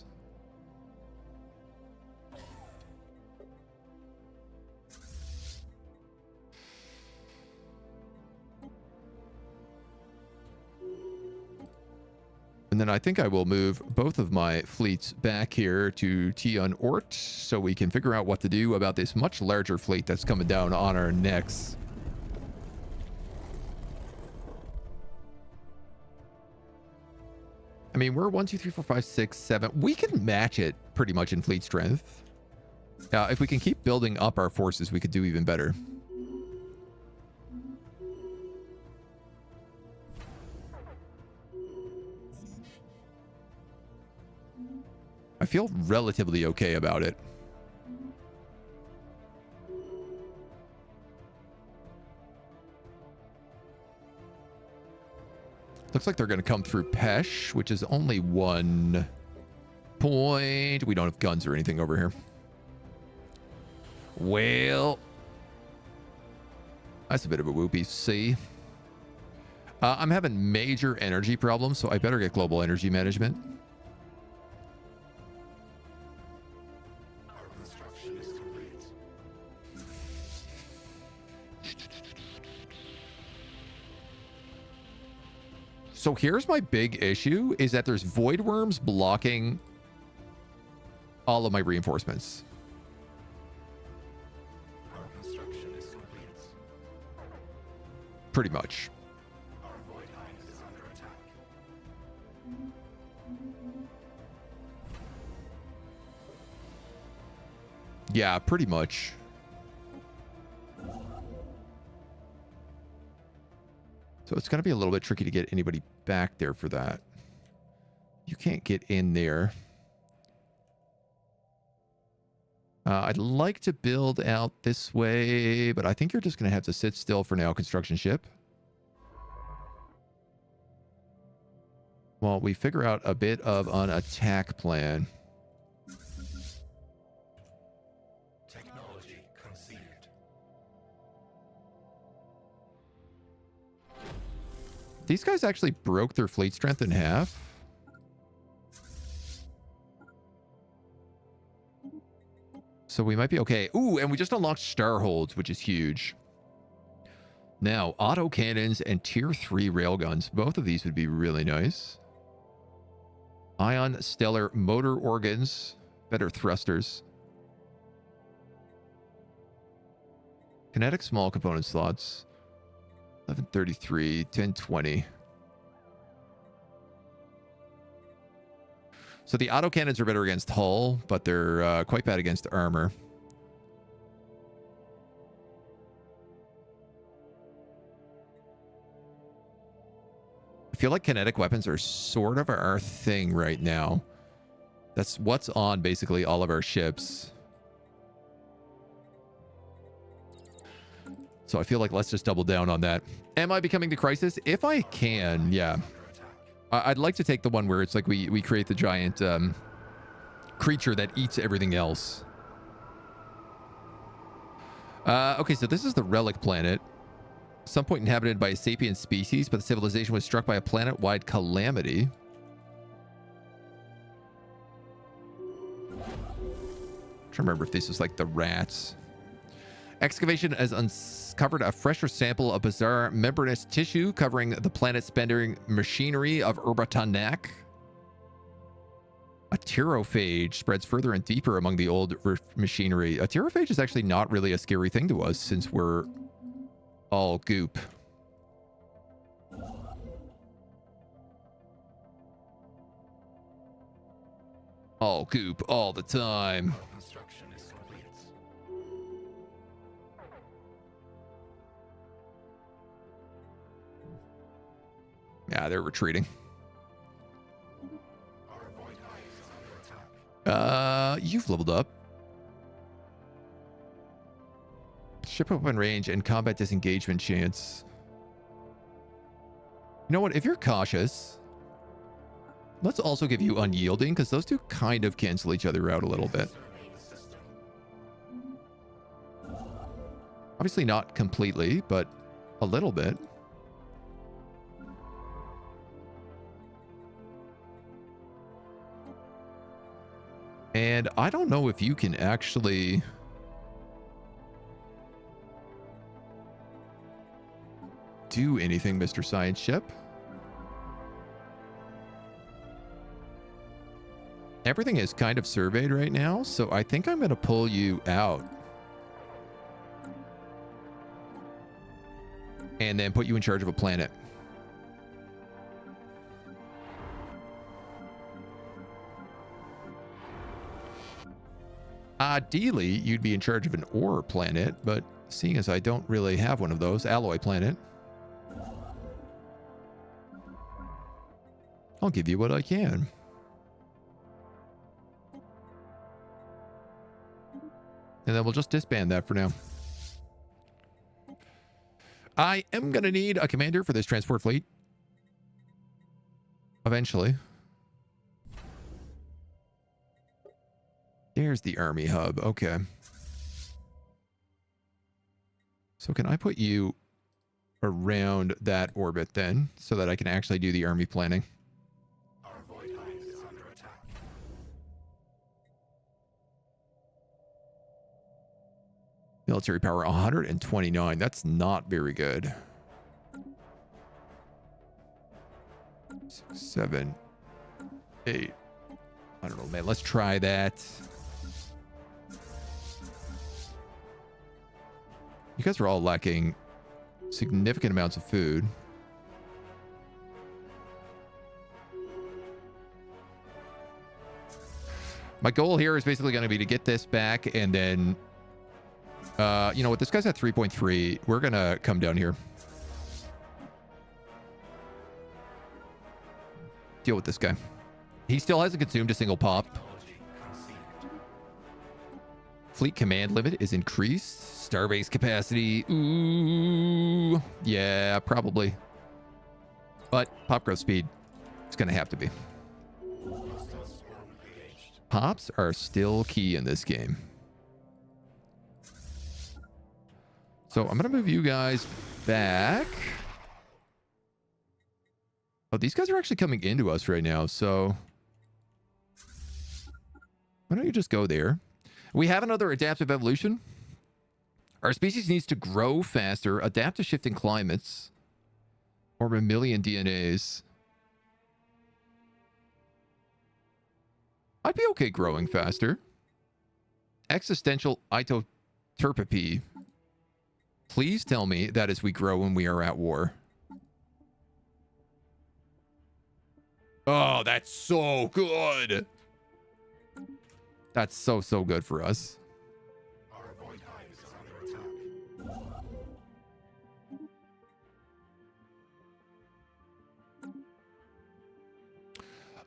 And then I think I will move both of my fleets back here to Tion Ort so we can figure out what to do about this much larger fleet that's coming down on our necks. I mean, we're 1, 2, 3, 4, 5, 6, 7. We can match it pretty much in fleet strength. If we can keep building up our forces, we could do even better. I feel relatively okay about it. Looks like they're going to come through Pesh, which is only 1 point. We don't have guns or anything over here. Well, that's a bit of a whoopee. See, I'm having major energy problems, so I better get global energy management. So here's my big issue, is that there's void worms blocking all of my reinforcements. Our construction is complete. Pretty much. Our void hive is under attack. Yeah, pretty much. So it's going to be a little bit tricky to get anybody back there for that. You can't get in there. I'd like to build out this way, but I think you're just going to have to sit still for now, construction ship. While we figure out a bit of an attack plan. Technology conceived. These guys actually broke their fleet strength in half. So we might be okay. Ooh, and we just unlocked Starholds, which is huge. Now, auto cannons and tier 3 railguns. Both of these would be really nice. Ion stellar motor organs. Better thrusters. Kinetic small component slots. 1133, 1020. So the autocannons are better against hull, but they're quite bad against armor. I feel like kinetic weapons are sort of our thing right now. That's what's on basically all of our ships. So I feel like let's just double down on that. Am I becoming the crisis? If I can, yeah. I'd like to take the one where it's like we create the giant creature that eats everything else. Okay, so this is the relic planet. Some point inhabited by a sapient species, but the civilization was struck by a planet-wide calamity. I'm trying to remember if this was like the rats. Excavation has uncovered a fresher sample of bizarre membranous tissue covering the planet-spending machinery of Urbatanak. A pterophage spreads further and deeper among the old machinery. A pterophage is actually not really a scary thing to us since we're all goop. All goop all the time. Construction is complete. Yeah, they're retreating. Our void hive is under attack. You've leveled up. Ship open range and combat disengagement chance. You know what? If you're cautious, let's also give you unyielding, because those two kind of cancel each other out a little bit. Survey the system. Obviously not completely, but a little bit. And I don't know if you can actually... do anything, Mr. Science Ship. Everything is kind of surveyed right now, so I think I'm going to pull you out. And then put you in charge of a planet. Ideally, you'd be in charge of an ore planet, but seeing as I don't really have one of those, alloy planet, I'll give you what I can. And then we'll just disband that for now. I am going to need a commander for this transport fleet. Eventually. There's the army hub. Okay. So can I put you around that orbit then, so that I can actually do the army planning? Our void hive is under attack. Military power 129. That's not very good. 6, 7, 8. I don't know, man. Let's try that. You guys are all lacking significant amounts of food. My goal here is basically going to be to get this back, and then, you know what? This guy's at 3.3. We're going to come down here. Deal with this guy. He still hasn't consumed a single pop. Technology conceived. Fleet command limit is increased. Starbase capacity. Ooh. Yeah, probably. But pop growth speed, it's going to have to be. Hostile swarm engaged. Pops are still key in this game. So I'm going to move you guys back. Oh, these guys are actually coming into us right now, so why don't you just go there? We have another adaptive evolution. Our species needs to grow faster, adapt to shifting climates, or mammalian DNAs. I'd be okay growing faster. Existential itoterpy. Please tell me that as we grow when we are at war. Oh, that's so good. That's so, so good for us. Our void hive is under attack.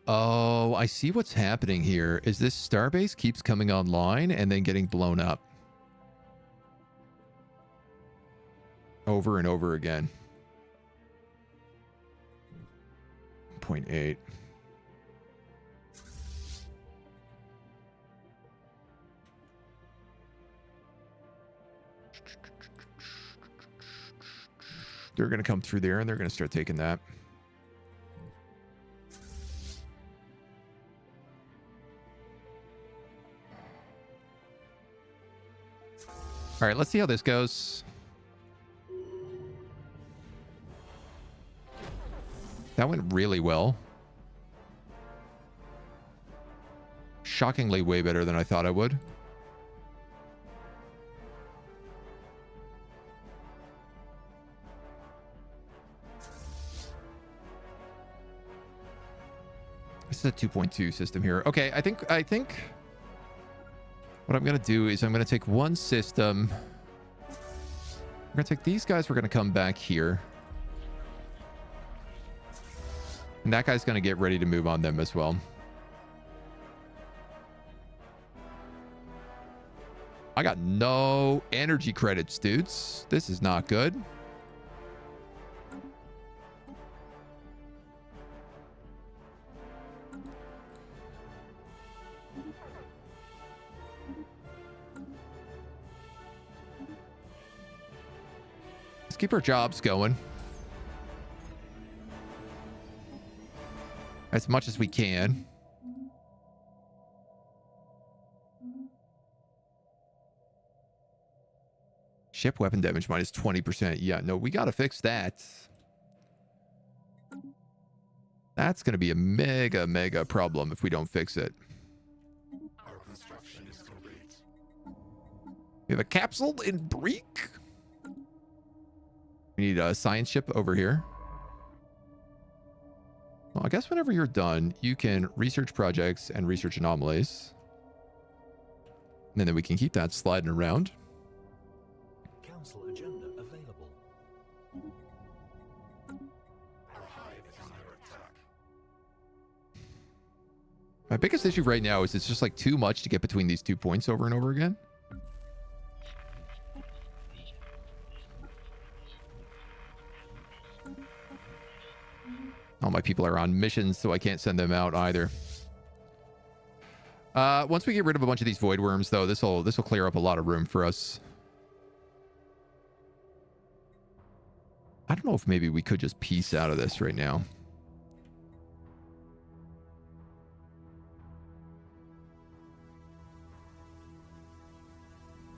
Oh, I see what's happening here. Is this starbase keeps coming online and then getting blown up over and over again. 0.8. They're going to come through there and they're going to start taking that. All right, let's see how this goes. That went really well. Shockingly way better than I thought I would. This is a 2.2 system here. Okay, I think what I'm going to do is I'm going to take one system. We're going to take these guys. We're going to come back here. And that guy's going to get ready to move on them as well. I got no energy credits, dudes. This is not good. Let's keep our jobs going as much as we can. Ship weapon damage minus 20%. Yeah, no, we got to fix that. That's going to be a mega problem if we don't fix it. Our construction is complete. We have a capsule in Breek. We need a science ship over here. Well, I guess whenever you're done, you can research projects and research anomalies. And then we can keep that sliding around. Council agenda available. Our hive is under attack. My biggest issue right now is it's just like too much to get between these 2 points over and over again. All my people are on missions, so I can't send them out either. Once we get rid of a bunch of these void worms, though, this will clear up a lot of room for us. I don't know if maybe we could just piece out of this right now.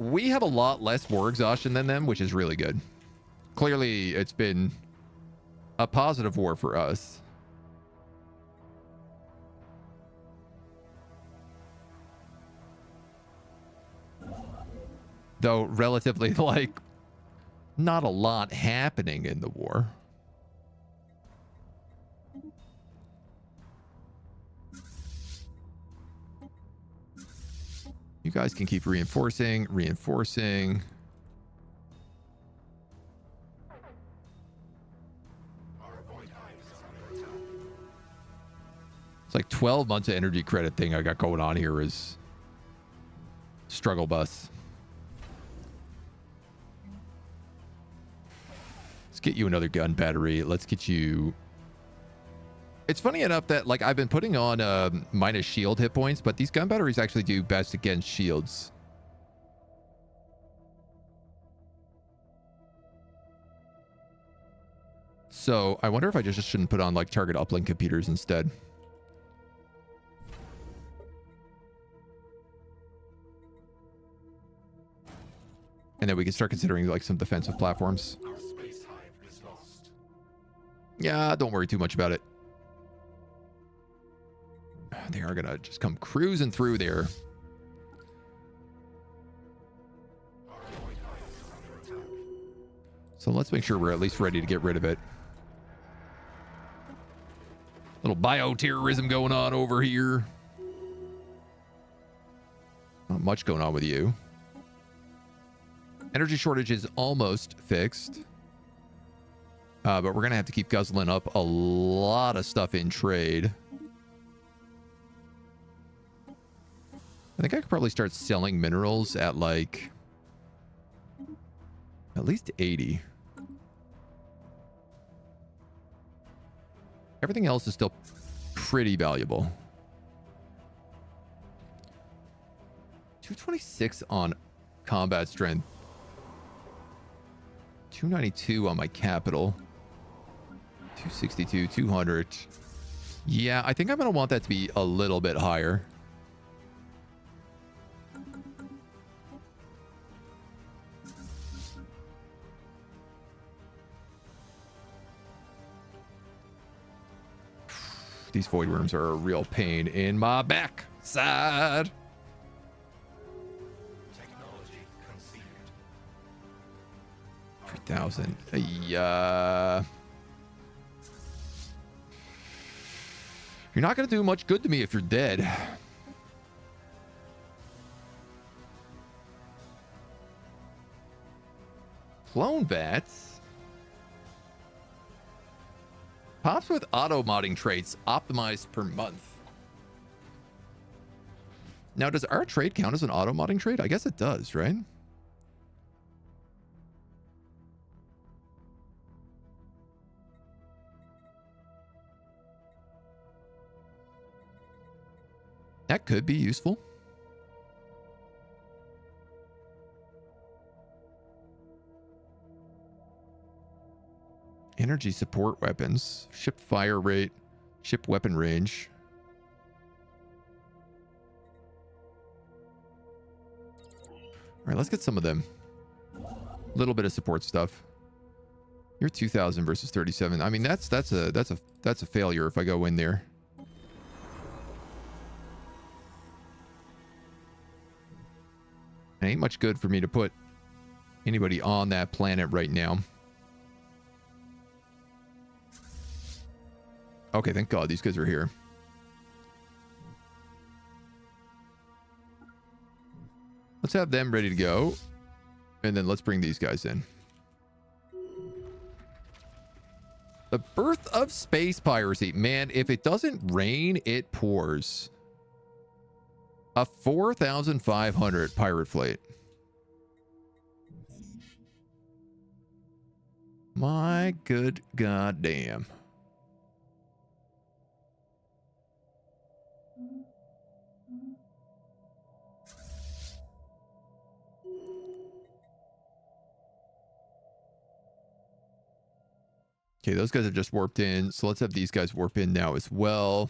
We have a lot less war exhaustion than them, which is really good. Clearly, it's been a positive war for us. Though relatively, like, not a lot happening in the war. You guys can keep reinforcing. It's like 12 months of energy credit thing I got going on here is struggle bus. Let's get you another gun battery. Let's get you... It's funny enough that, like, I've been putting on minus shield hit points, but these gun batteries actually do best against shields. So I wonder if I just shouldn't put on, like, target uplink computers instead. And then we can start considering, like, some defensive platforms. Our space hive is lost. Yeah, don't worry too much about it. They are going to just come cruising through there. Our void hive is under attack. So let's make sure we're at least ready to get rid of it. Little bioterrorism going on over here. much going on with you. Energy shortage is almost fixed. But we're going to have to keep guzzling up a lot of stuff in trade. I think I could probably start selling minerals at like at least 80. Everything else is still pretty valuable. 226 on combat strength. 292 on my capital. 262, 200. Yeah, I think I'm going to want that to be a little bit higher. These void worms are a real pain in my backside. Technology conceived. 3,000. Yeah. You're not going to do much good to me if you're dead. Clone vats. Pops with auto modding traits optimized per month. Now, does our trade count as an auto modding trait? I guess it does, right? That could be useful. Energy support weapons, ship fire rate, ship weapon range. All right, let's get some of them. A little bit of support stuff. You're 2,000 versus 37. I mean, that's a failure if I go in there. It ain't much good for me to put anybody on that planet right now. Okay, thank God these guys are here. Let's have them ready to go. And then let's bring these guys in. The birth of space piracy. Man, if it doesn't rain, it pours. A 4,500 pirate fleet. My good goddamn. Okay, those guys have just warped in, so let's have these guys warp in now as well.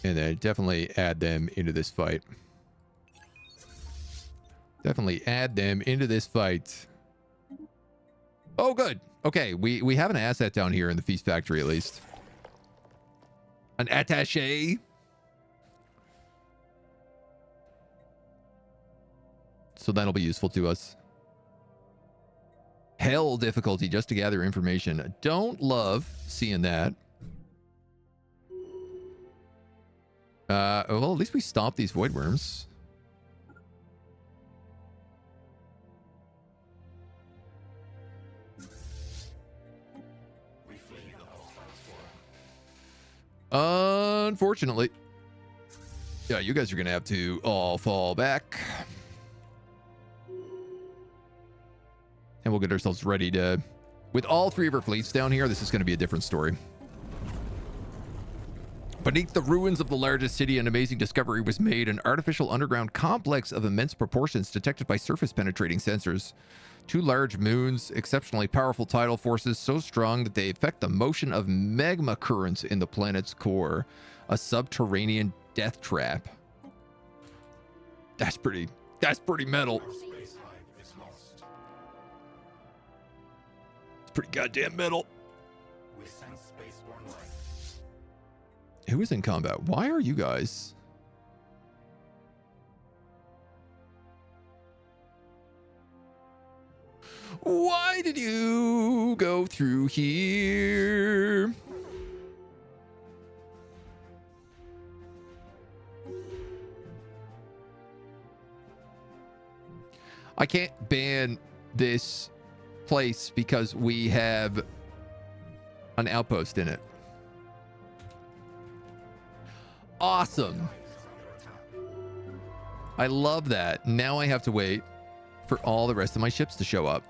And then definitely add them into this fight. Definitely add them into this fight. Oh, good. Okay, we have an asset down here in the Feast Factory, at least. An attaché. So that'll be useful to us. Hell difficulty just to gather information. Don't love seeing that. Well, at least we stopped these void worms. Unfortunately. Yeah, you guys are going to have to all fall back. And we'll get ourselves ready to... With all three of our fleets down here, this is going to be a different story. Beneath the ruins of the largest city, an amazing discovery was made, an artificial underground complex of immense proportions detected by surface-penetrating sensors. Two large moons, exceptionally powerful tidal forces so strong that they affect the motion of magma currents in the planet's core. A subterranean death trap. That's pretty metal. It's pretty goddamn metal. Who is in combat? Why are you guys? Why did you go through here? I can't ban this place because we have an outpost in it. Awesome. I love that. Now I have to wait for all the rest of my ships to show up.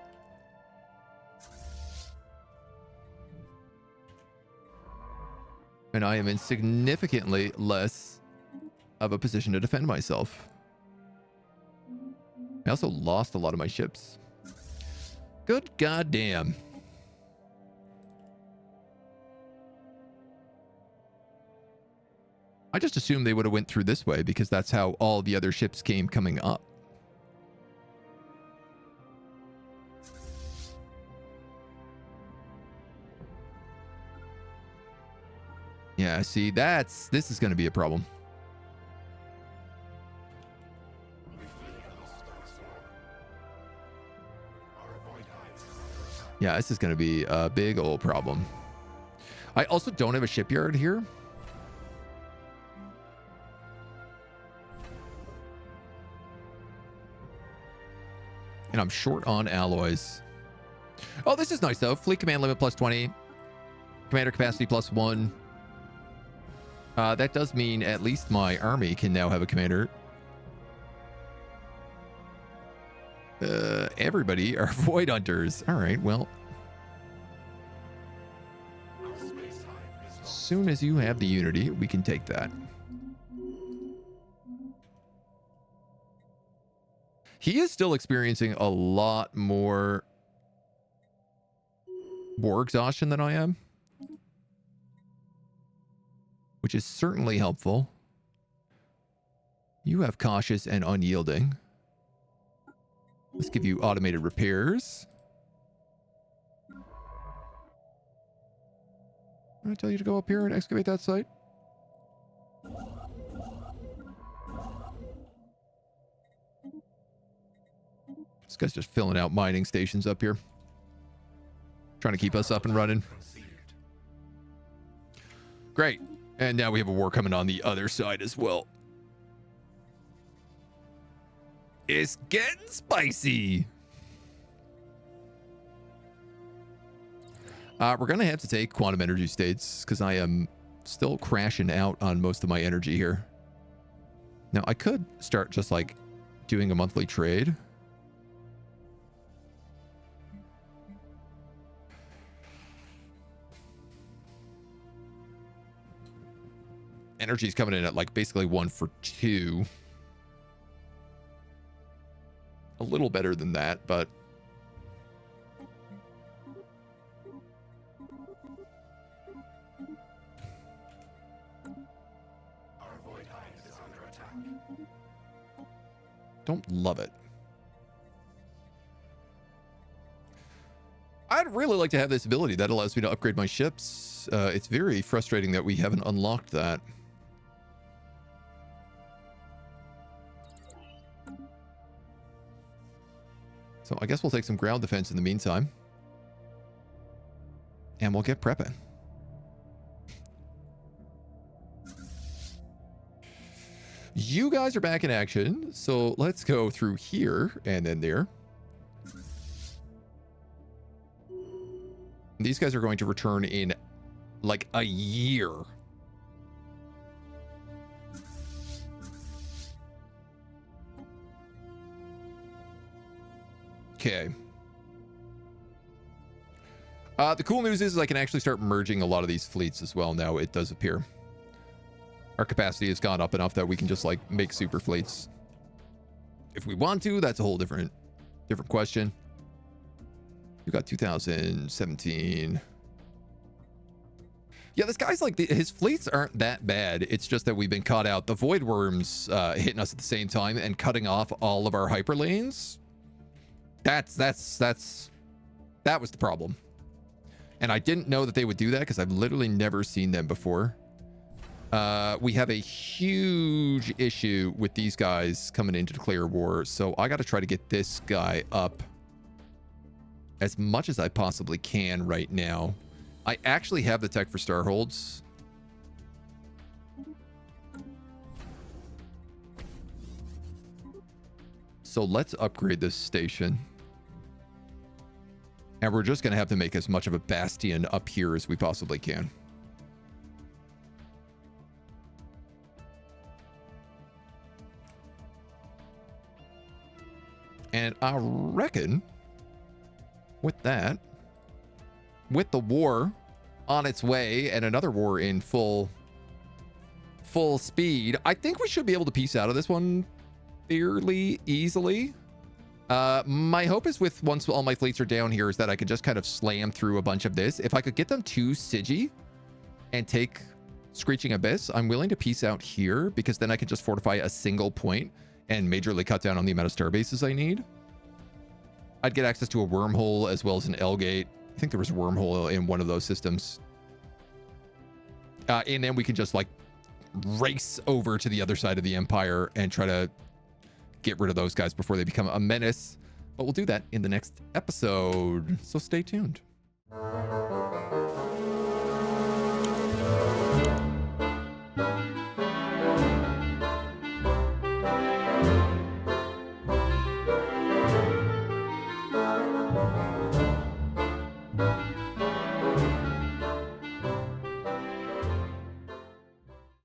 And I am in significantly less of a position to defend myself. I also lost a lot of my ships. Good goddamn. I just assumed they would have went through this way because that's how all the other ships came coming up. Yeah, see, this is going to be a problem. Yeah, this is going to be a big old problem. I also don't have a shipyard here. And I'm short on alloys. Oh, this is nice, though. Fleet command limit plus 20. Commander capacity plus 1. That does mean at least my army can now have a commander. Everybody are void hunters. All right, well. As soon as you have the unity, we can take that. He is still experiencing a lot more war exhaustion than I am, which is certainly helpful. You have cautious and unyielding. Let's give you automated repairs. Did I tell you to go up here and excavate that site? This guy's just filling out mining stations up here. Trying to keep us up and running. Great. And now we have a war coming on the other side as well. It's getting spicy. We're going to have to take quantum energy states because I am still crashing out on most of my energy here. Now, I could start just like doing a monthly trade. Energy's coming in at like basically 1 for 2. A little better than that, but Our void hive is under attack. don't love it. I'd really like to have this ability that allows me to upgrade my ships. It's very frustrating that we haven't unlocked that. So I guess we'll take some ground defense in the meantime. And we'll get prepping. You guys are back in action. So let's go through here and then there. These guys are going to return in like a year. Okay. The cool news is I can actually start merging a lot of these fleets as well now. It does appear. Our capacity has gone up enough that we can just like make super fleets. If we want to, that's a whole different question. We got 2017. Yeah, this guy's like, his fleets aren't that bad. It's just that we've been caught out. The void worms hitting us at the same time and cutting off all of our hyperlanes. That was the problem. And I didn't know that they would do that because I've literally never seen them before. We have a huge issue with these guys coming in to declare war. So I got to try to get this guy up as much as I possibly can right now. I actually have the tech for Starholds. So let's upgrade this station. And we're just going to have to make as much of a bastion up here as we possibly can. And I reckon with that, with the war on its way and another war in full speed, I think we should be able to piece out of this one fairly easily. My hope is with once all my fleets are down here is that I could just kind of slam through a bunch of this. If I could get them to Sigi and take Screeching Abyss, I'm willing to piece out here because then I can just fortify a single point and majorly cut down on the amount of star bases I need. I'd get access to a wormhole as well as an L-gate. I think there was a wormhole in one of those systems. And then we can just like race over to the other side of the Empire and try to get rid of those guys before they become a menace. But we'll do that in the next episode. So stay tuned.